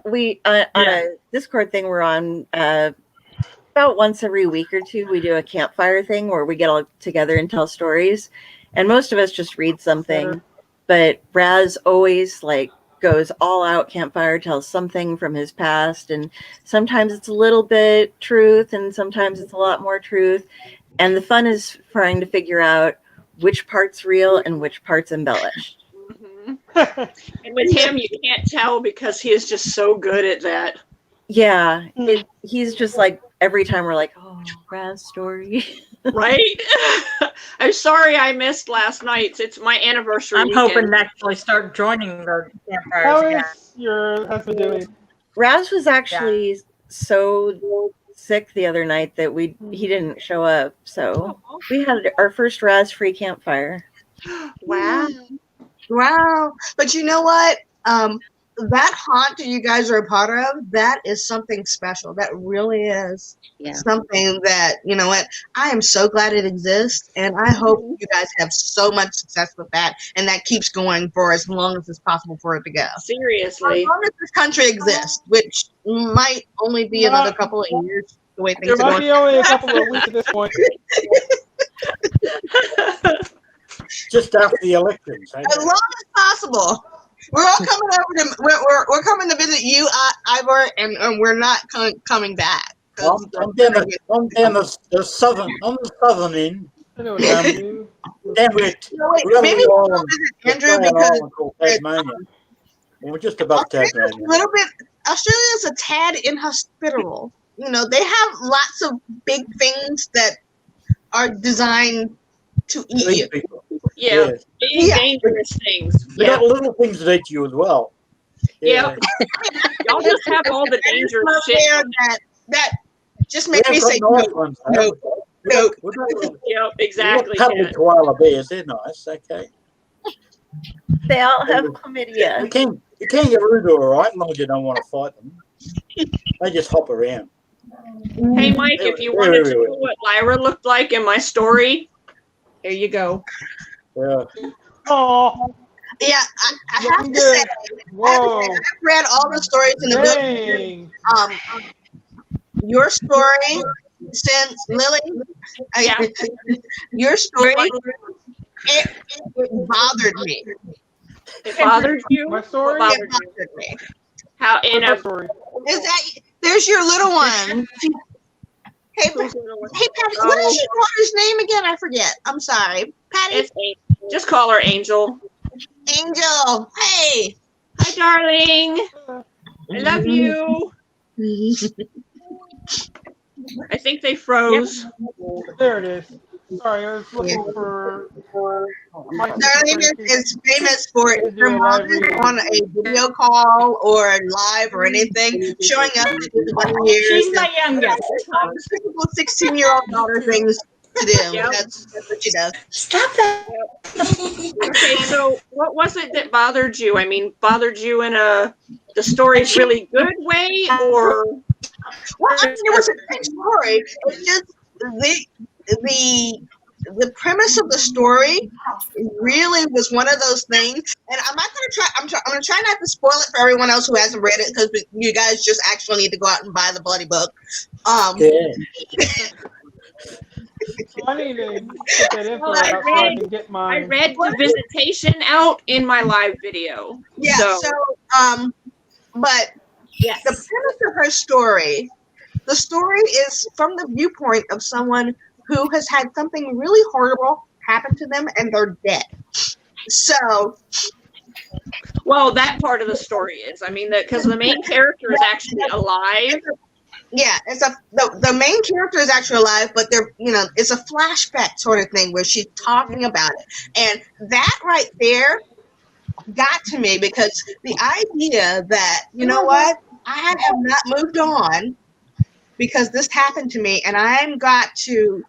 we on a Discord thing we're on about once every week or two, we do a campfire thing where we get all together and tell stories. And most of us just read something, but Raz always like goes all out campfire, tells something from his past, and sometimes it's a little bit truth and sometimes it's a lot more truth. And the fun is trying to figure out which part's real and which part's embellished. And with him, you can't tell because he is just so good at that. Yeah, he's just like, every time we're like, oh, Raz story. Right? I'm sorry I missed last night's. It's my anniversary I'm weekend. hoping to actually start joining the campfires How again. is your husband doing? Raz was actually so sick the other night that he didn't show up. So we had our first Raz free campfire. Wow. Wow. But you know what? That haunt that you guys are a part of, that is something special. That really is something that, you know what, I am so glad it exists, and I hope you guys have so much success with that, and that keeps going for as long as it's possible for it to go. Seriously. As long as this country exists, which might only be another couple of years, the way things It are might going. be only a couple of weeks at this point. Just after the elections. As long as possible. We're all coming over to we're coming to visit you, Ivor, and we're not coming back. I'm down the southern end. I know what you do. Then we're maybe we'll go visit Andrew because Tasmania. We're just above Tasmania. a little bit. Australia's a tad inhospitable. You know, they have lots of big things that are designed to eat you. People. Yeah. Dangerous things. They got little things that eat you as well. Yeah. Y'all just have all the dangerous shit. That just makes me say no. Yep, exactly. Cuddly koala bears, they're nice. Okay. They all have chlamydia. You can get rude to all right, as long as you don't want to fight them. They just hop around. Hey, Mike, if you wanted to know what Lyra looked like in my story, there you go. Yeah. Oh. Yeah, I have to say, I've read all the stories in the book. Your story, since Lily, your story, it bothered me. It bothered you? My story? It bothered me. How in a story? Is that there's your little one? Hey, Patty, what is your daughter's name again? I forget. I'm sorry, Patty. Just call her Angel. Angel. Hey. Hi, darling. I love you. I think they froze. There it is. Sorry, I was looking for. Darlene is famous for her mom on a video call or live or anything, showing up for years. She's my youngest. Typical 16-year-old daughter things to do. Yep. That's what she does. Stop that. Okay, so what was it that bothered you? I mean, bothered you in the story's really good way, or? Well, I mean, it was a great story. It's just the premise of the story really was one of those things, and I'm not going to try. I'm going to try not to spoil it for everyone else who hasn't read it, because you guys just actually need to go out and buy the bloody book. I need to get that info out so I can get my. I read the visitation out in my live video. Yeah. But yes, the premise of her story, the story is from the viewpoint of someone who has had something really horrible happen to them and they're dead. So, well, that part of the story is, I mean, that because the main character is actually alive. Yeah, the main character is actually alive, but it's a flashback sort of thing where she's talking about it, and that right there got to me, because the idea that, you know what, I have not moved on because this happened to me, and I'm got to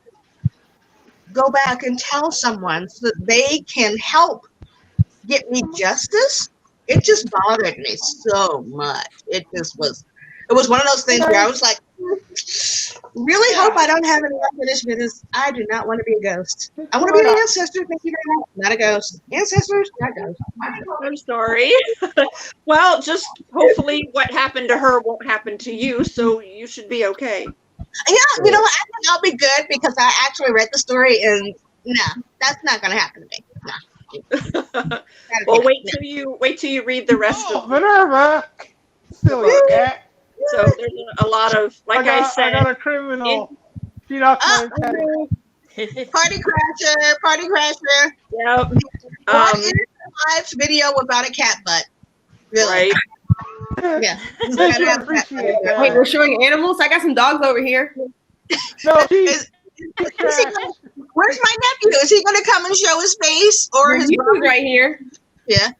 go back and tell someone so that they can help get me justice. It just bothered me so much. It It was one of those things where I was like, really hope I don't have any luck with this because I do not want to be a ghost. I want to be an ancestor. Thank you very much. Not a ghost. Ancestors, not ghosts. I'm sorry. Well, just hopefully what happened to her won't happen to you, so you should be okay. Yeah, you know what? I think I'll be good because I actually read the story and no, that's not going to happen to me. No. Well, wait till you read the rest of it. Minerva, silly cat. So there's a lot of, like I said, I got a criminal. She knocked my cat. Party crasher. Yep. What is the live video without a cat butt? Really? Right. Yeah. Wait, we're showing animals? I got some dogs over here. No, where's my nephew? Is he going to come and show his face or his brother right here? Yeah.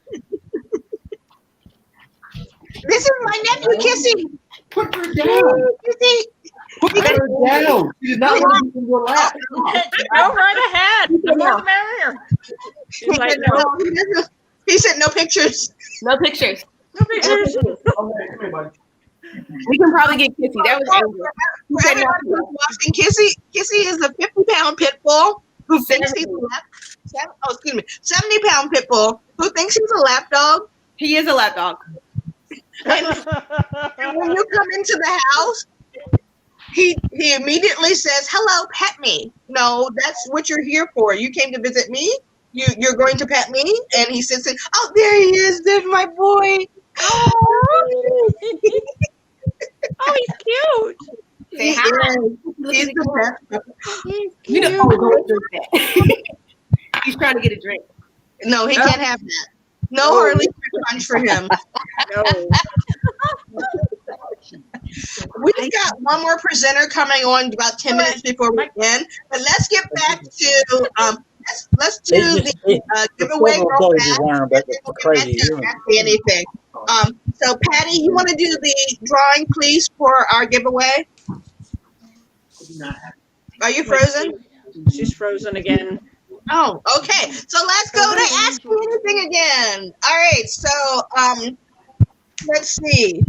This is my nephew, Kissy. Put her down. Kissy. Put her down. She did not want to be in your lap. Go right ahead. The more the merrier. She's like, no. He said no pictures. No pictures. No pictures. We can probably get Kissy. That was Angel. For everybody who's watching, Kissy is a 50-pound pit bull who thinks he's a lap. 70-pound pit bull who thinks he's a lap dog. He is a lap dog. And when you come into the house, he immediately says, "Hello, pet me." No, that's what you're here for. You came to visit me. You're going to pet me, and he sits in. Oh, there he is. There's my boy. Oh, he's cute. Say hi. He's the best. He's You cute. know, don't drink that. He's trying to get a drink. No, he can't have that. No Harley punch for him. No. We've got one more presenter coming on about 10 minutes before we end, but let's get back to let's do the giveaway real fast. Anything. So Patty, you want to do the drawing, please, for our giveaway? Are you frozen? She's frozen again. Oh, okay. So let's go to Ask Me Anything again. All right. So let's see.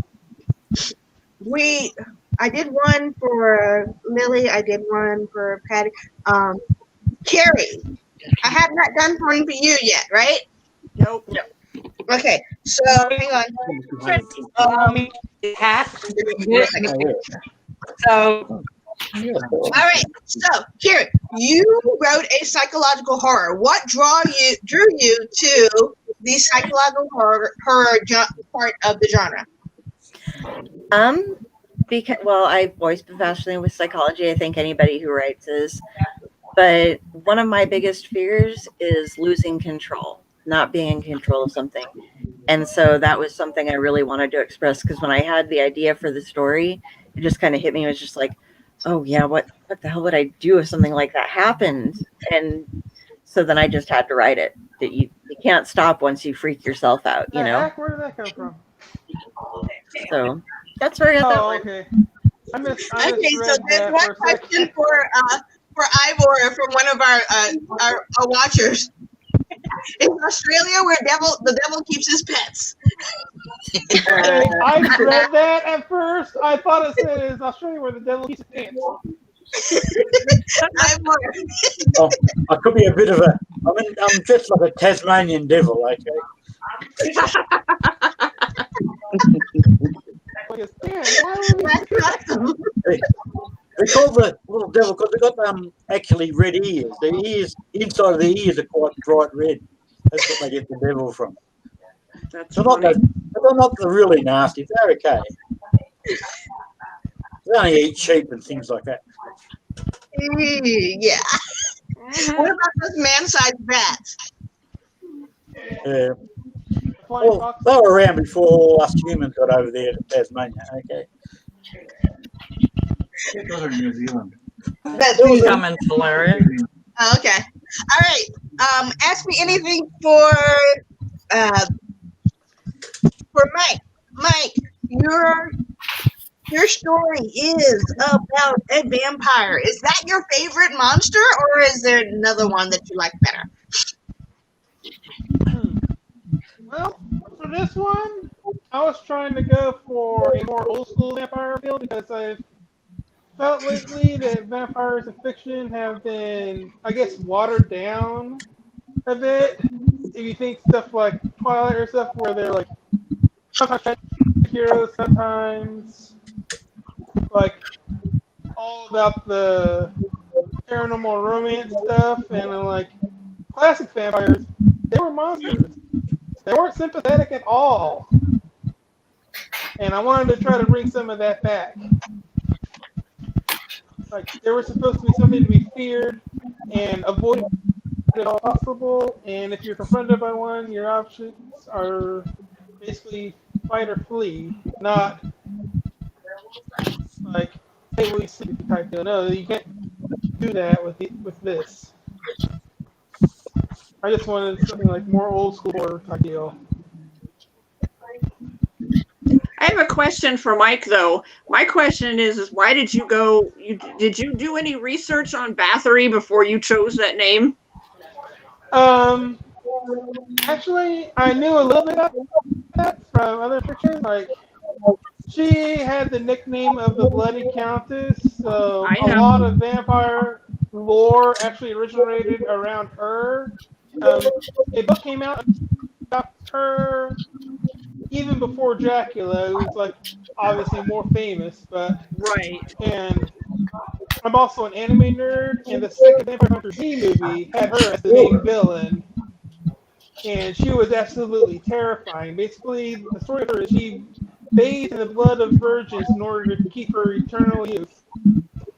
I did one for Lily. I did one for Patty. Carrie, I have not done one for you yet, right? Nope. Okay. So hang on. Hat. So. All right. So Carrie, you wrote a psychological horror. What drew you to the psychological horror part of the genre? Because I've always been fascinated with psychology. I think anybody who writes is, but one of my biggest fears is losing control, not being in control of something. And so that was something I really wanted to express, because when I had the idea for the story, it just kind of hit me. It was just like, oh yeah, what the hell would I do if something like that happened? And so then I just had to write it. That you can't stop once you freak yourself out, you know. Where did that come from? So that's where I got that one. Okay. Okay, so there's one question for Ivor from one of our watchers. In Australia, where the devil keeps his pets. I read that at first. I thought it said it's Australia where the devil keeps his pants. I could be a bit of a. I'm just like a Tasmanian devil, okay. They call the little devil because they got actually red ears. The ears inside of the ears are quite bright red. That's what they get the devil from. That's so they're not the really nasty. They're okay. They only eat sheep and things like that. Yeah. What about those man-sized bats? Yeah. Well, they were around before us humans got over there to Tasmania. Okay. Those are New Zealand. That's coming, Valeria. Okay. All right. Ask me anything for Mike. Mike, your story is about a vampire. Is that your favorite monster, or is there another one that you like better? Well, for this one, I was trying to go for a more old school vampire feel because I've felt lately that vampires in fiction have been, I guess, watered down a bit. If you think stuff like Twilight or stuff where they're like sometimes heroes, sometimes like all about the paranormal romance stuff, and like classic vampires, they were monsters. They weren't sympathetic at all. And I wanted to try to bring some of that back. Like, they were supposed to be something to be feared and avoided at all possible. And if you're confronted by one, your options are basically fight or flee, not like, hey, will you sleep type deal. No, you can't do that with this. I just wanted something like more old school horror type deal. I have a question for Mike, though. My question is why did you go? Did you do any research on Bathory before you chose that name? Actually, I knew a little bit about that from other fiction. Like, she had the nickname of the Bloody Countess, so a lot of vampire lore actually originated around her. A book came out about her even before Dracula, who was like obviously more famous, but right. And I'm also an anime nerd, and the second Vampire Hunter D movie had her as the main villain, and she was absolutely terrifying. Basically, the story of her is she bathed in the blood of virgins in order to keep her eternal youth.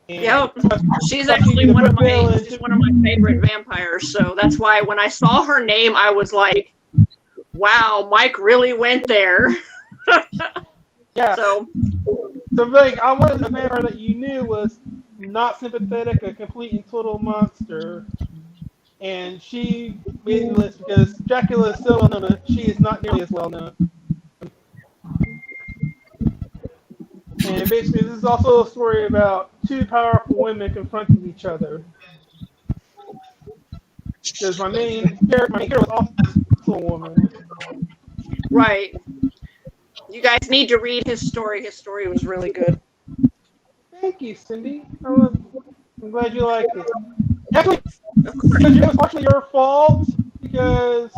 And yep, she's actually one of my favorite vampires. So that's why when I saw her name, I was like, "Wow, Mike really went there." Yeah. So like, I wanted a vampire that you knew was not sympathetic, a complete and total monster. And she made the list because Dracula is so well known, but she is not nearly as well known. And basically, this is also a story about two powerful women confronting each other. Because my main character was also a woman. Right. You guys need to read his story. His story was really good. Thank you, Cindy. I'm glad you liked it. Actually, it was partially your fault because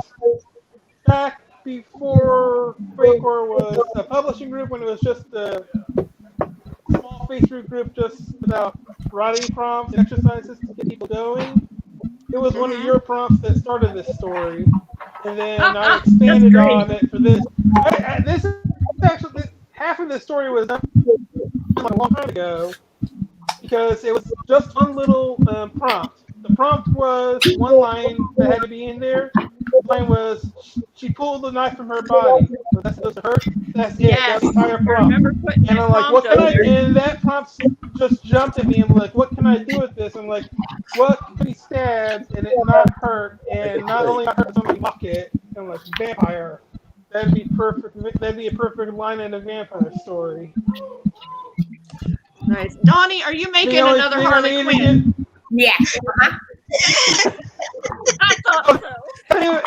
back before Quakecore was a publishing group, when it was just a small Facebook group just about writing prompts and exercises to get people going, it was one of your prompts that started this story. And then I expanded on it for this. This is actually, half of the story was done a long time ago because it was just one little prompt. The prompt was one line that had to be in there. The line was, she pulled the knife from her body. So that's supposed to hurt. That's it. Yes, that's the entire prompt. And I'm like, what can I do? And that prompt just jumped at me. I'm like, what can I do with this? I'm like, what can be stabbed and it not hurt? And not only not hurt somebody mock it. I'm like, vampire. That'd be perfect. That'd be a perfect line in a vampire story. Nice. Donnie, are you making another Harley Quinn? Yes. I thought so.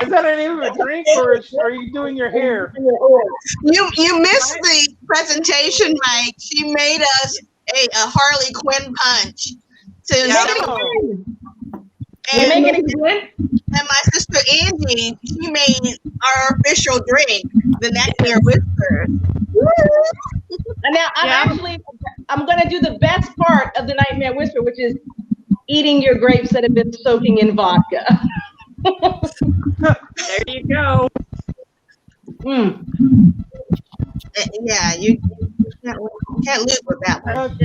Is that a name of a drink, or are you doing your hair? You missed the presentation, Mike. She made us a Harley Quinn punch. And my sister Angie, she made our official drink, the Nightmare Whisper. And now I'm going to do the best part of the Nightmare Whisper, which is eating your grapes that have been soaking in vodka. There you go. Yeah, you can't lose with that one.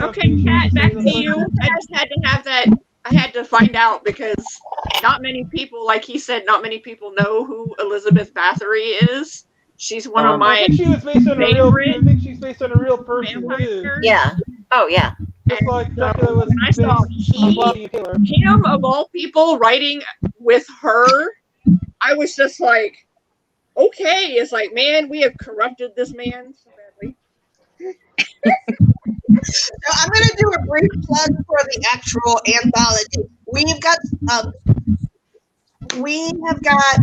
Okay, Kat, back to you. I just had to have that. I had to find out because not many people, like he said, not many people know who Elizabeth Bathory is. She's one of my I think she was based on favorite. I think she's based on a real person too. Yeah. Oh yeah. Just like Dracula was when I saw him of all people writing with her, I was just like, okay. It's like, man, we have corrupted this man so badly. So I'm going to do a brief plug for the actual anthology. We have got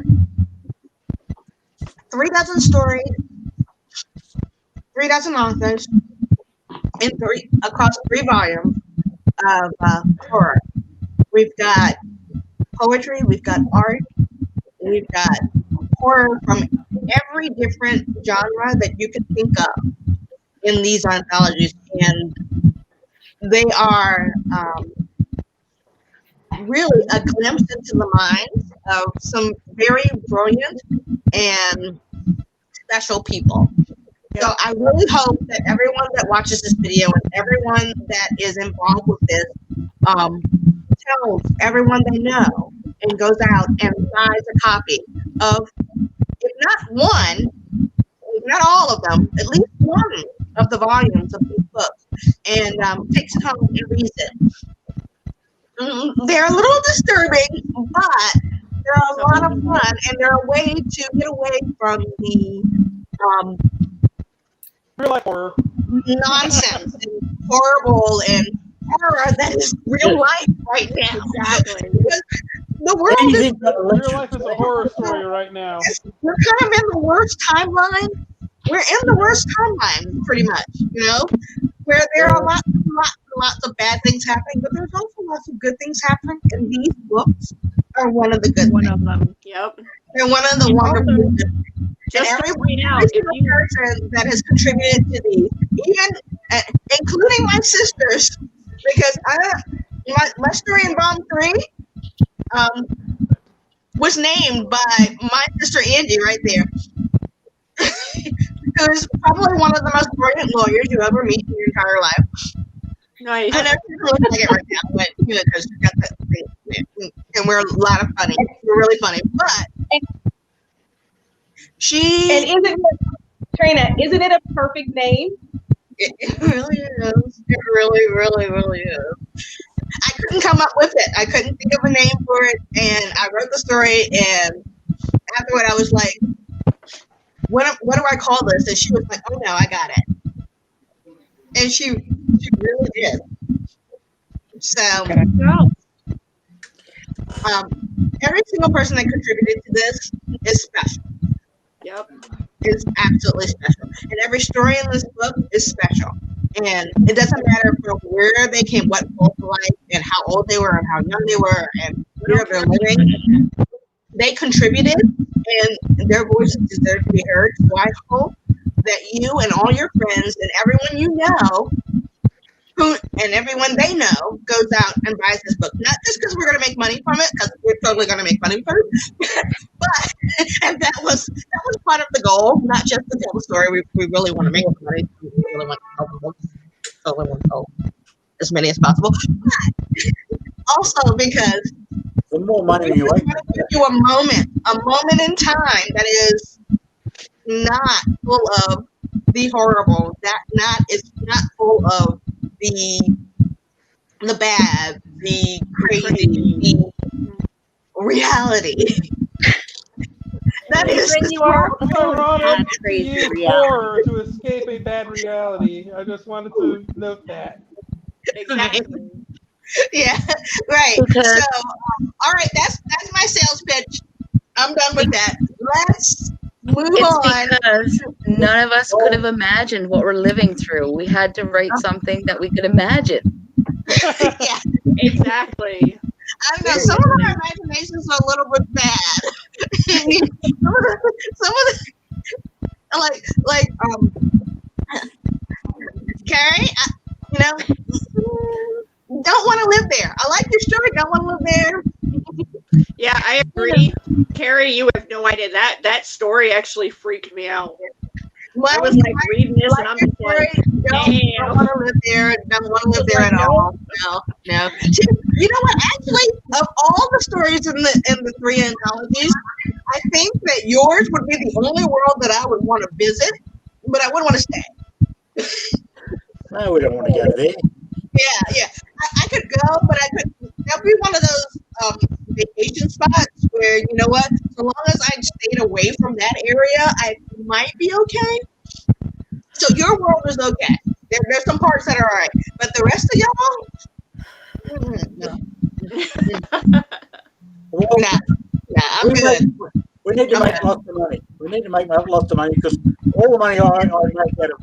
3 dozen stories, 3 dozen authors, in across 3 volumes of horror. We've got poetry, we've got art, we've got horror from every different genre that you can think of in these anthologies, and they are really a glimpse into the minds of some very brilliant and special people. So I really hope that everyone that watches this video and everyone that is involved with this tells everyone they know and goes out and buys a copy of, if not one, if not all of them, at least one of the volumes of these books, and takes it home and reads it. They're a little disturbing, but they're a lot of fun, and they're a way to get away from the real life horror nonsense and horrible and horror that is real life right now. Exactly. Because the world is real life is a horror story right now. We're kind of in the worst timeline. We're in the worst timeline, pretty much, you know, where there are lots of bad things happening, but there's also lots of good things happening, and these books are one of the good One things. of them. Yep. They're one of the wonderful things. And Just to every point out, if single you person that has contributed to these, even including my sisters, because my story in Volume 3 was named by my sister Angie right there, who is probably one of the most brilliant lawyers you ever meet in your entire life. nice. I know she doesn't look like it right now, but you know, because she's got that thing, and we're a lot of funny. We're really funny, but she And isn't it, Trina, isn't it a perfect name? It really is. It really, really, really is. I couldn't come up with it. I couldn't think of a name for it, and I wrote the story, and afterward I was like, what do I call this? And she was like, oh no, I got it. And she really did. So every single person that contributed to this is special. Yep. Is absolutely special. And every story in this book is special. And it doesn't matter from where they came, what walk of life, and how old they were, and how young they were, and where they're living. They contributed, and their voices deserve to be heard. So I hope that you and all your friends and everyone you know, and everyone they know, goes out and buys this book. Not just because we're going to make money from it, because we're totally going to make money from it, but and that was part of the goal, not just to tell the story. We really want to make money. We really want to help people. Totally want to help as many as possible. But also because The more money you we're make, going to give you a moment in time that is not full of the horrible. It's not full of the bad, the crazy, the reality. That is You are ironic to crazy use reality. horror to escape a bad reality. I just wanted to note that. Exactly. Yeah, right. Because- So, all right, that's my sales pitch. I'm done with that. Let's move on. It's because none of us could have imagined what we're living through. We had to write something that we could imagine. Yeah, Exactly. I don't know. Some of our imaginations are a little bit bad. some of the like Carrie, don't want to live there. I like your story. Don't want to live there. Yeah, I agree. Carrie, you have no idea. That story actually freaked me out. Well, I was like reading this and I'm just like, don't want to live there. Don't want to live there at all. No. You know what? Actually, of all the stories in the 3 anthologies, I think that yours would be the only world that I would want to visit, but I wouldn't want to stay. no, we don't want to go there. Yeah. I could go, but that'd be one of those vacation spots where, you know what, so long as I stayed away from that area, I might be okay. So your world is okay. There's some parts that are all right, but the rest of y'all, no. Well, Nah, I'm good. We need to make lots of money. We We need to make lots of money because all the money I make out of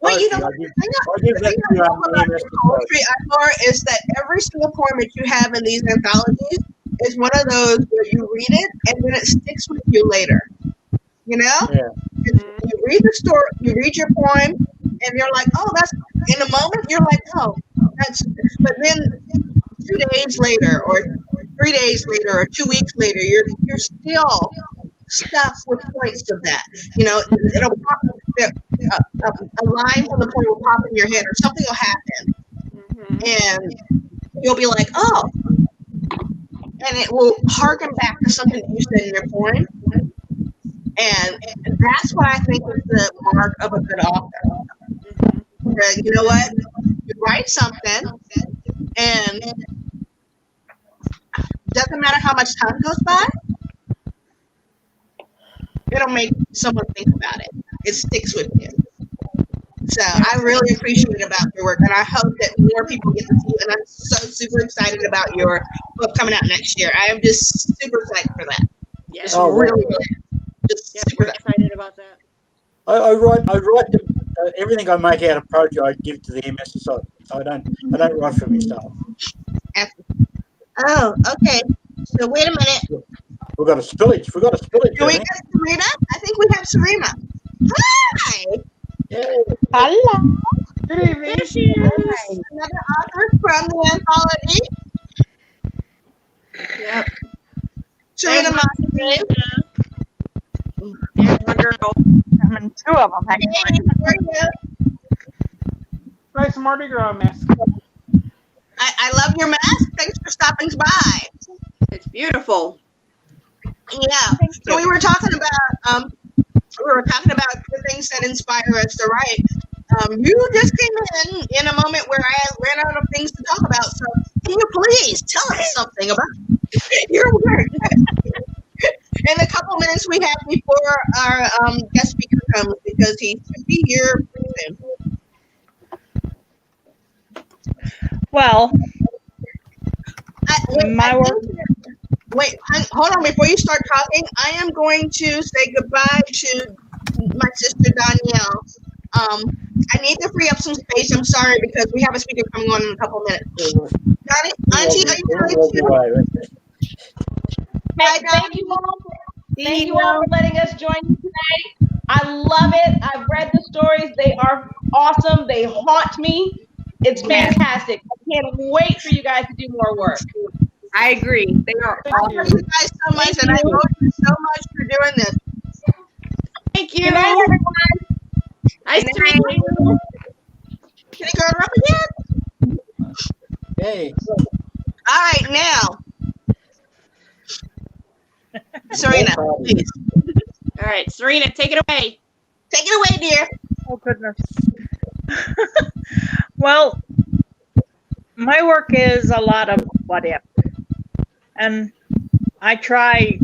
Well, you know, poetry, the I give that thing to I love about EMS. your poetry, Ivor, is that every single poem that you have in these anthologies is one of those where you read it and then it sticks with you later. You know? Yeah. You read the story, you read your poem, and you're like, oh, that's, in a moment, you're like, oh, that's, but then 2 days later, or 3 days later, or 2 weeks later, you're still stuck with points of that. You know, it'll pop, a line from the poem will pop in your head, or something will happen, and you'll be like, oh, and it will harken back to something that you said in your poem. And that's what I think is the mark of a good author. You know what? You write something, and doesn't matter how much time goes by, it'll make someone think about it. It sticks with you. So I really appreciate about your work, and I hope that more people get to see you. And I'm so super excited about your book coming out next year. I am just super excited for that. Yeah. Just really, just super we're excited about that. I write everything I make out of poetry. I give to the EMS Society. So I don't write for myself. Oh, okay. So wait a minute. We've got a spillage. Do we get Serena? I think we have Serena. Hi. Hello. Good evening. There she is. Another author from the anthology. Yep. Serena Montague. There's my girl. I mean, two of them, actually. Nice Mardi Gras mask. I love your mask. Thanks for stopping by. It's beautiful. Yeah. So we were talking about the things that inspire us to write. You just came in a moment where I ran out of things to talk about. So can you please tell us something about your work? In the couple minutes we have before our guest speaker comes, because he should be here pretty soon. Well, my work. Wait, hold on. Before you start talking, I am going to say goodbye to my sister Danielle. I need to free up some space. I'm sorry, because we have a speaker coming on in a couple minutes. Auntie, are you ready to? Hey, thank you all for letting us join you today. I love it. I've read the stories. They are awesome. They haunt me. It's fantastic. I can't wait for you guys to do more work. I agree. They are awesome. Thank you guys so much, and I love you so much for doing this. Thank you. Good night, everyone. Nice to meet you. Can you go up again? Hey. All right, now. Serena, please. All right, Serena, take it away. Take it away, dear. Oh, goodness. Well, my work is a lot of what if. And I tried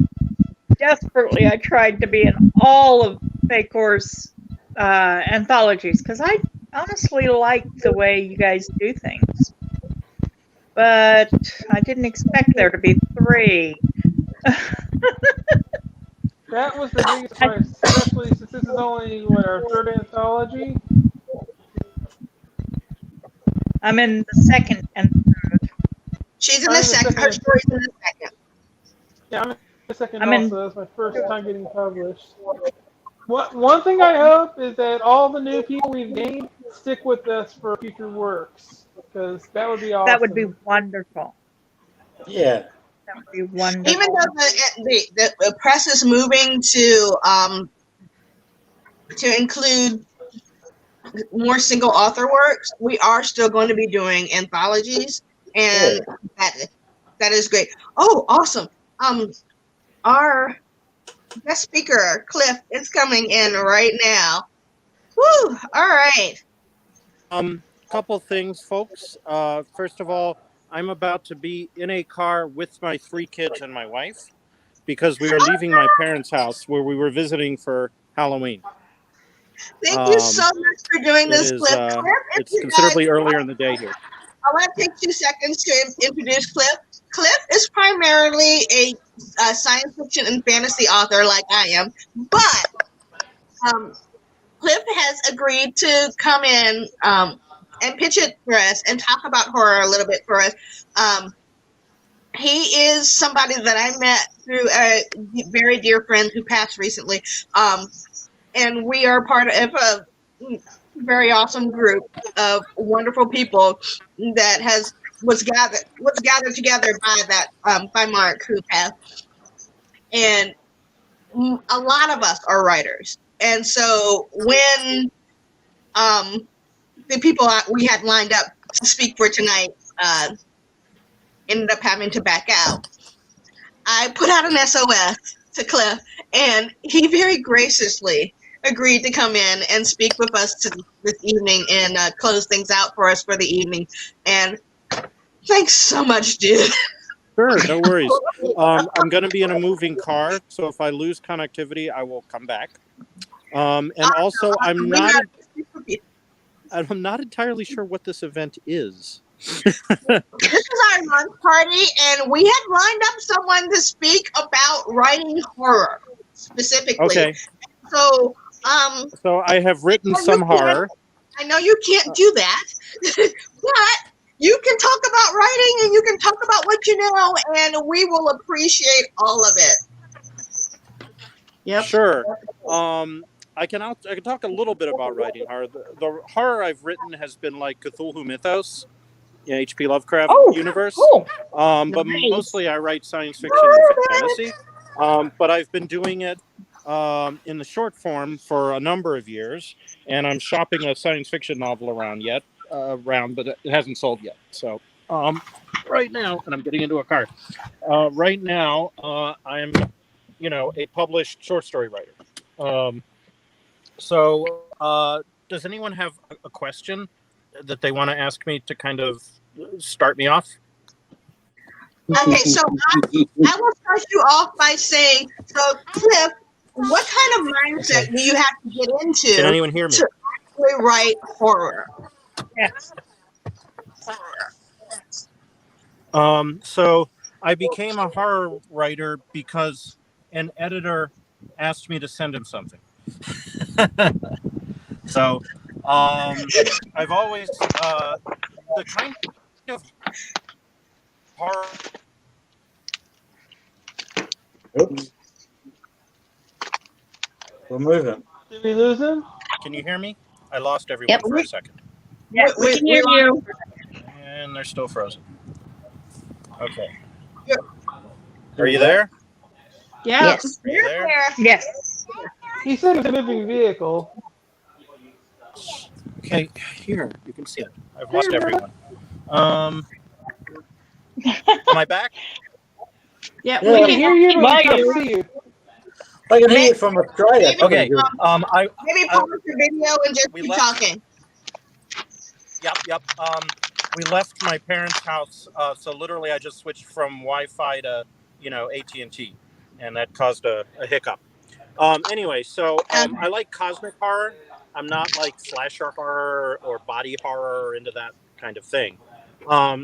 to be in all of Facor's anthologies, because I honestly like the way you guys do things. But I didn't expect there to be 3. That was the biggest surprise, especially since this is only our 3rd anthology. I'm in the 2nd and 3rd. She's in the second. Her story's in the 2nd. Yeah, I'm in the 2nd also. That's my first time getting published. One thing I hope is that all the new people we've gained stick with us for future works, because that would be awesome. That would be wonderful. Yeah. That would be wonderful. Even though the press is moving to include more single author works, we are still going to be doing anthologies, and that is great. Oh, awesome. Our guest speaker, Cliff, is coming in right now. Woo! All right. Couple things, folks. First of all, I'm about to be in a car with my 3 kids and my wife, because we are leaving my parents' house where we were visiting for Halloween. Thank you so much for doing this, Cliff. It's considerably earlier in the day here. I want to take 2 seconds to introduce Cliff. Cliff is primarily a science fiction and fantasy author like I am, but Cliff has agreed to come in and pitch it for us and talk about horror a little bit for us. He is somebody that I met through a very dear friend who passed recently, and we are part of a very awesome group of wonderful people that was gathered together by Mark, who passed. And a lot of us are writers, and so when the people we had lined up to speak for tonight ended up having to back out, I put out an SOS to Cliff, and he very graciously agreed to come in and speak with us this evening and close things out for us for the evening. And thanks so much, dude. Sure, no worries. I'm going to be in a moving car, so if I lose connectivity, I will come back. And also, I'm not entirely sure what this event is. This is our launch party, and we had lined up someone to speak about writing horror specifically. Okay. So, so I have written some horror. I know you can't do that, but you can talk about writing and you can talk about what you know, and we will appreciate all of it. Yep. Sure. I can talk a little bit about writing horror. The horror I've written has been like Cthulhu Mythos, H.P. Lovecraft universe. Cool. But mostly I write science fiction and fantasy. But I've been doing it in the short form for a number of years, and I'm shopping a science fiction novel around, but it hasn't sold yet. So right now, and I'm getting into a car. Right now, I'm, a published short story writer. So does anyone have a question that they want to ask me to kind of start me off? Okay, so I will start you off by saying, so Cliff, what kind of mindset do you have to get into? Can anyone hear me? To actually write horror? Yes. So I became a horror writer because an editor asked me to send him something. So I've always the kind of horror. Oops. We're moving. Did we lose him? Can you hear me? I lost everyone for a second. Yes, we can hear you. And they're still frozen. Okay. Are you there? Yeah. Yes. Are you there? Yes. He said it's a moving vehicle. Okay, here, you can see it. I've lost everyone. Am I back? Yeah, We can hear you, but we can't see you. I can hear you from Australia. Okay. Maybe pause your video and just keep talking. Yep. We left my parents' house, so literally I just switched from Wi-Fi to, AT&T, and that caused a hiccup. Anyway, so I like cosmic horror. I'm not like slasher horror or body horror or into that kind of thing.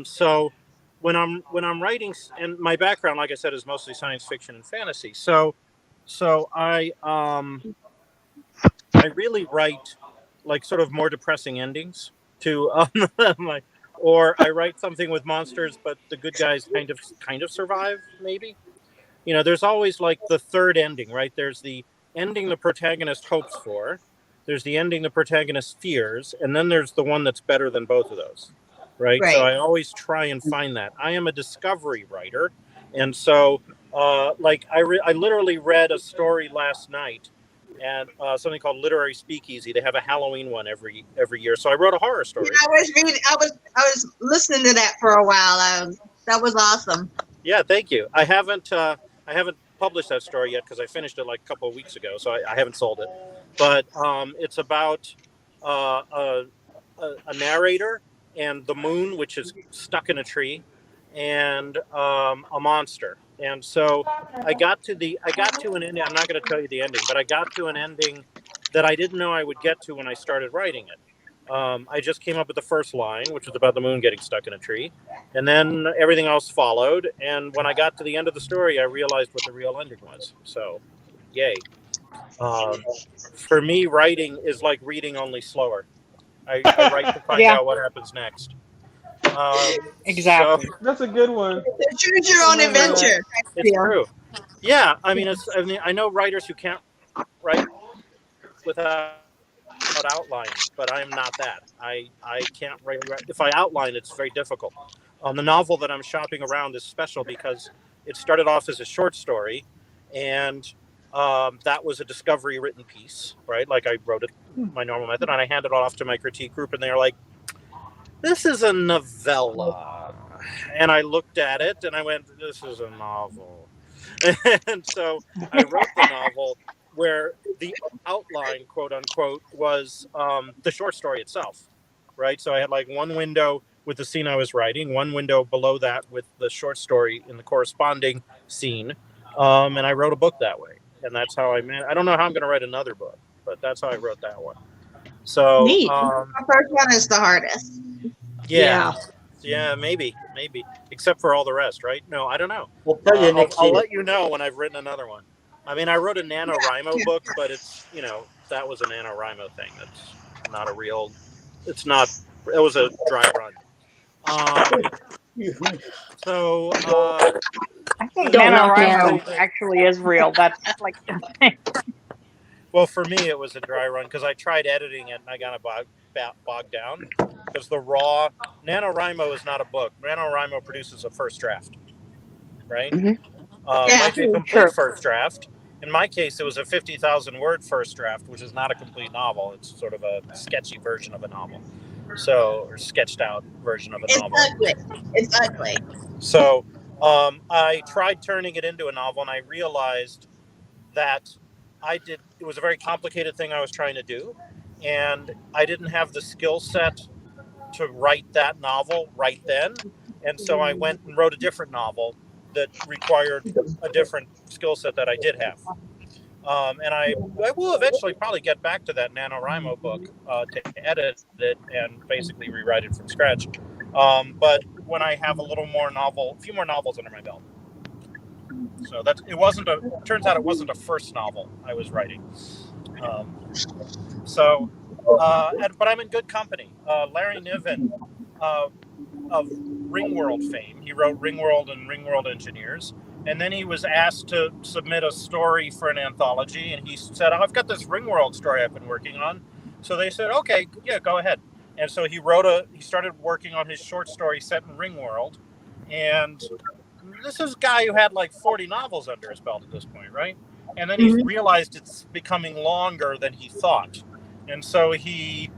So when I'm writing, and my background, like I said, is mostly science fiction and fantasy. So I really write like sort of more depressing endings to or I write something with monsters, but the good guys kind of survive, maybe. There's always like the third ending, right? There's the ending the protagonist hopes for, there's the ending the protagonist fears, and then there's the one that's better than both of those, right? So I always try and find that. I am a discovery writer, and so I literally read a story last night, and something called Literary Speakeasy. They have a Halloween one every year. So I wrote a horror story. I was listening to that for a while. That was awesome. Yeah, thank you. I haven't published that story yet because I finished it like a couple of weeks ago, so I haven't sold it. But it's about a narrator and the moon, which is stuck in a tree, and a monster. And so I got to an ending. I'm not going to tell you the ending, but I got to an ending that I didn't know I would get to when I started writing it. I just came up with the first line, which was about the moon getting stuck in a tree, and then everything else followed. And when I got to the end of the story, I realized what the real ending was. So, yay! For me, writing is like reading, only slower. I write to find out what happens next. Exactly. So, That's a good one. Choose your own adventure. it's true. Yeah, I mean, I know writers who can't write without outline, but I'm not that. I can't write. If I outline, it's very difficult. The novel that I'm shopping around is special because it started off as a short story, and that was a discovery written piece, right? Like I wrote it my normal method, and I handed it off to my critique group, and they were like, "This is a novella," and I looked at it and I went, "This is a novel," and so I wrote the novel where the outline, quote unquote, was the short story itself, right? So I had like one window with the scene I was writing, one window below that with the short story in the corresponding scene, and I wrote a book that way. And that's how I don't know how I'm going to write another book, but that's how I wrote that one. So Neat. The first one is the hardest. Yeah, maybe, except for all the rest, right? No, I don't know. We'll tell you next I'll year. let you know when I've written another one. I mean, I wrote a NaNoWriMo book, but it's, that was a NaNoWriMo thing. That's not a real, it was a dry run. So, I think NaNoWriMo actually is real. That's like the thing. Well, for me, it was a dry run because I tried editing it and I got bogged down because the raw NaNoWriMo is not a book. NaNoWriMo produces a first draft, right? Might be a complete first draft. In my case, it was a 50,000 word first draft, which is not a complete novel. It's sort of a sketchy version of a novel, or sketched out version of a novel. It's ugly. So I tried turning it into a novel, and I realized that it was a very complicated thing I was trying to do, and I didn't have the skill set to write that novel right then. And so I went and wrote a different novel that required a different skill set that I did have. And I will eventually probably get back to that NaNoWriMo book to edit it and basically rewrite it from scratch. But when I have a few more novels under my belt. So turns out it wasn't a first novel I was writing. But I'm in good company. Larry Niven of Ringworld fame. He wrote Ringworld and Ringworld Engineers. And then he was asked to submit a story for an anthology. And he said, I've got this Ringworld story I've been working on. So they said, okay, yeah, go ahead. And so he started working on his short story set in Ringworld. And this is a guy who had like 40 novels under his belt at this point, right? And then he realized it's becoming longer than he thought. And so he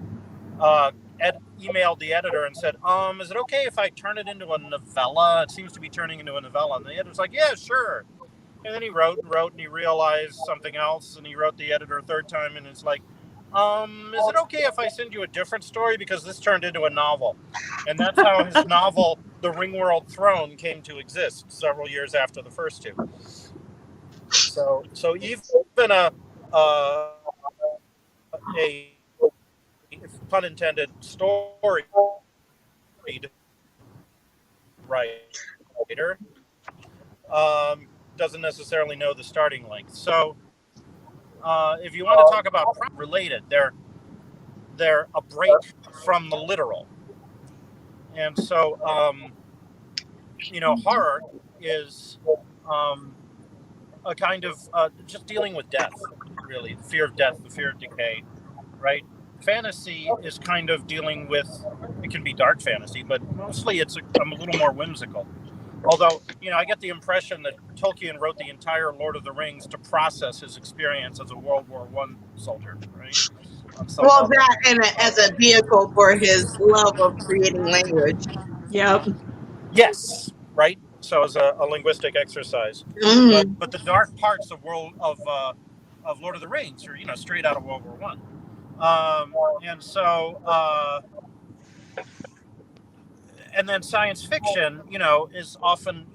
emailed the editor and said, is it okay if I turn it into a novella? It seems to be turning into a novella. And the editor's like, yeah, sure. And then he wrote, and he realized something else. And he wrote the editor a third time, and it's like, is it okay if I send you a different story? Because this turned into a novel. And that's how his novel, The Ringworld Throne, came to exist several years after the first two. So even a pun intended story writer doesn't necessarily know the starting length. So if you want to talk about related, they're a break from the literal. And so horror is a kind of just dealing with death, really, the fear of death, the fear of decay, right? Fantasy is kind of dealing with, it can be dark fantasy, but mostly I'm a little more whimsical. Although, I get the impression that Tolkien wrote the entire Lord of the Rings to process his experience as a World War I soldier, right? Well, that and as a vehicle for his love of creating language. Yep. Yes, right? So as a linguistic exercise. But the dark parts of Lord of the Rings are, straight out of World War I. And so, and then science fiction, is often,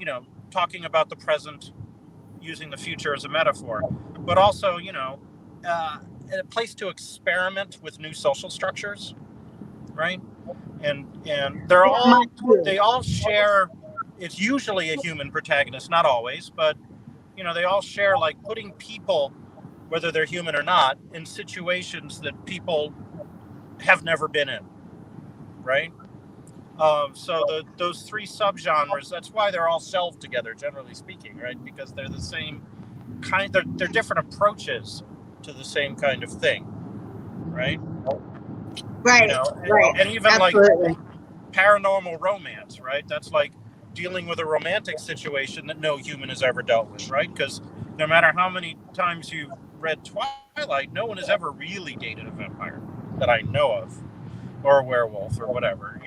talking about the present, using the future as a metaphor, but also, a place to experiment with new social structures. right? And they all share. It's usually a human protagonist, not always, but they all share like putting people, whether they're human or not, in situations that people have never been in, right? So those three subgenres, that's why they're all shelved together, generally speaking, right? Because they're the same kind. They're different approaches to the same kind of thing, right? Right. Right. And even Absolutely. like paranormal romance, right? That's like dealing with a romantic situation that no human has ever dealt with, right? Because no matter how many times you've read Twilight, no one has ever really dated a vampire that I know of, or a werewolf, or whatever,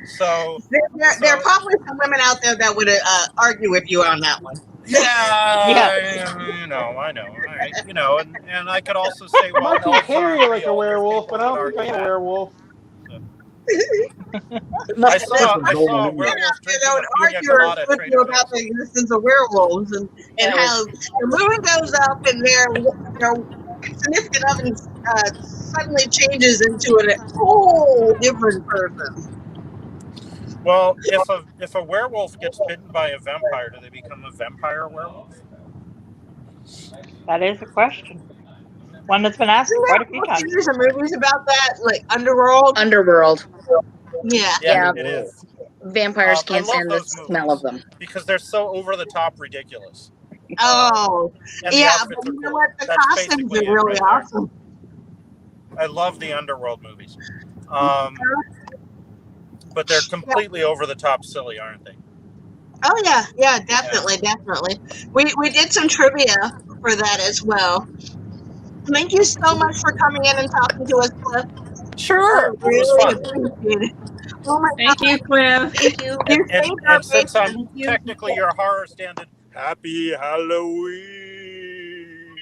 So there are probably some women out there that would argue with you on that one. Yeah, I know, and I could also say, well, might be hairy like a werewolf, but I don't think I am a werewolf. I saw a werewolf drinking a pina colada with you about the existence of werewolves and how the moon goes up and their significant other suddenly changes into a whole different person. Well, if a werewolf gets bitten by a vampire, do they become a vampire werewolf? That is a question. One that's been asked quite a few times. There's some movies about that, like Underworld. Yeah. Yeah, it is. Vampires can't stand the smell of them because they're so over the top ridiculous. Oh, and the yeah, outfits but are you know cool. what? The That's costumes basically are it really right there. awesome. I love the Underworld movies, but they're completely over the top silly, aren't they? Oh yeah, definitely. We did some trivia for that as well. Thank you so much for coming in and talking to us, Cliff. Sure, it was fun. Appreciate it. Oh my Thank you, Cliff. Thank you. And since I'm technically your horror stand-in, happy Halloween.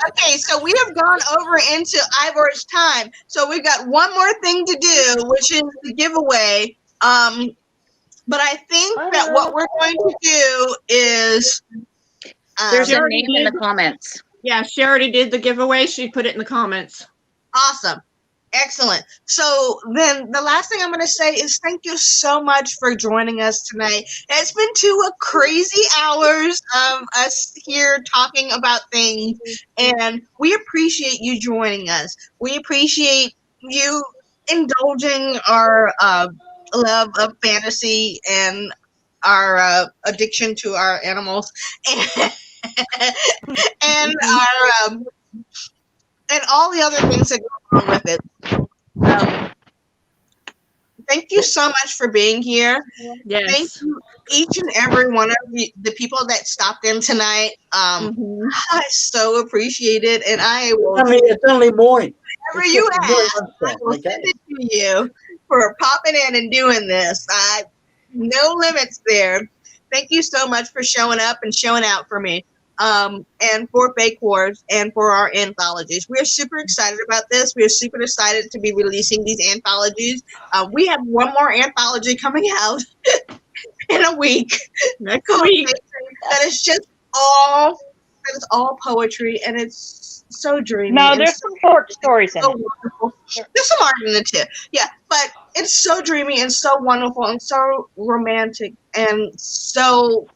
Okay, so we have gone over into Ivor's time. So we've got one more thing to do, which is the giveaway. But I think that what we're going to do is there's a name in the comments. Yeah, she already did the giveaway. She put it in the comments. Awesome. Excellent. So then the last thing I'm going to say is thank you so much for joining us tonight. It's been 2 crazy hours of us here talking about things, and we appreciate you joining us. We appreciate you indulging our love of fantasy and our addiction to our animals and our and all the other things that go along with it. Thank you so much for being here. Yes. Thank you, each and every one of the people that stopped in tonight. I so appreciate it, and I will. It's only morning. Whatever you ask, I will send it to you for popping in and doing this. No limits there. Thank you so much for showing up and showing out for me. And for Fake Wars and for our anthologies. We're super excited about this. We're super excited to be releasing these anthologies. We have one more anthology coming out in a week. Next week. That is just all poetry, and it's so dreamy. No, there's some short stories in it. Wonderful. There's some art in it too. Yeah, but it's so dreamy and so wonderful and so romantic and so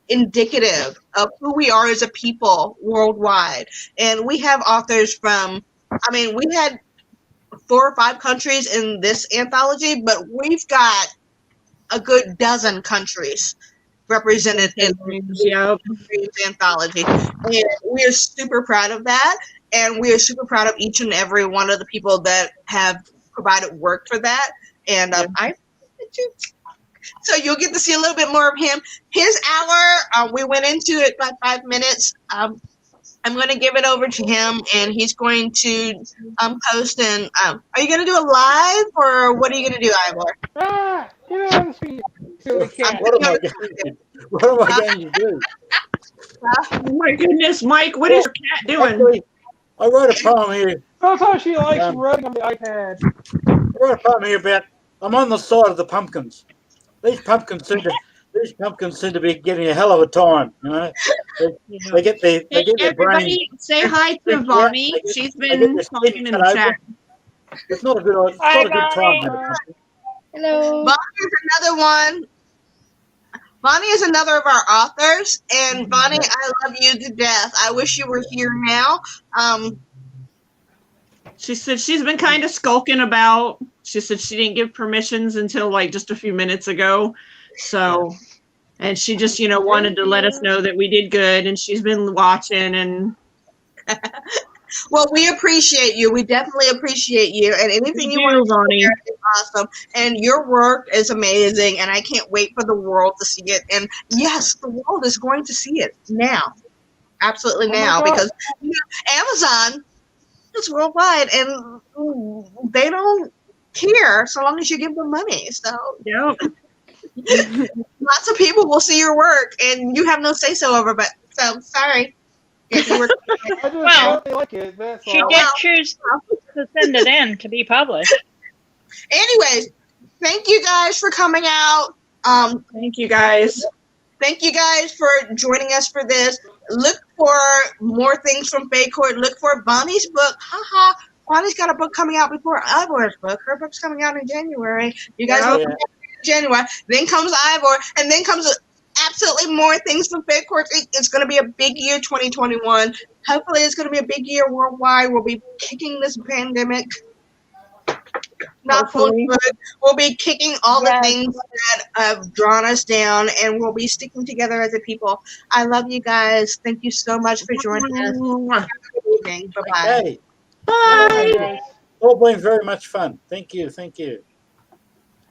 indicative of who we are as a people worldwide. And we have authors from, we had 4 or 5 countries in this anthology, but we've got a good dozen countries represented in this anthology. And we are super proud of that. And we are super proud of each and every one of the people that have provided work for that. And so you'll get to see a little bit more of him. His hour, we went into it by 5 minutes. I'm going to give it over to him, and he's going to post. And are you going to do a live, or what are you going to do, Ivor? Get on the street, silly cat. What am I going to do? Oh my goodness, Mike! What is your cat doing? Actually, I wrote a poem here. That's how she likes running on the iPad. I wrote a poem here about I'm on the side of the pumpkins. These pumpkins These pumpkins seem to be getting a hell of a time. You know, they get their brain. Everybody, say hi to Vonnie. She's been talking in the chat. It's not a good. It's not a good time. Hello. Bonnie is another one. Bonnie is another of our authors, and Bonnie, I love you to death. I wish you were here now. She said she's been kind of skulking about. She said she didn't give permissions until like just a few minutes ago. So, and she just, wanted to let us know that we did good, and she's been watching and. Well, we appreciate you. We definitely appreciate you, and anything you want to share is awesome. And your work is amazing, and I can't wait for the world to see it. And yes, the world is going to see it now, absolutely now, because Amazon is worldwide, and they don't care so long as you give them money. So lots of people will see your work, and you have no say so over. But so sorry. Well, she did choose to send it in to be published. Anyways, thank you guys for coming out. Thank you guys. Thank you guys for joining us for this. Look for more things from Fate Court. Look for Bonnie's book. Haha. Bonnie's got a book coming out before Ivor's book. Her book's coming out in January. You guys look for January. Then comes Ivor, and then comes absolutely more things from Fate Court. It's going to be a big year, 2021. Hopefully, it's going to be a big year worldwide. We'll be kicking this pandemic. Not full good. We'll be kicking all the things that have drawn us down, and we'll be sticking together as a people. I love you guys. Thank you so much for joining us. Have a good evening. Bye-bye. Bye. All been very much fun. Thank you. Thank you.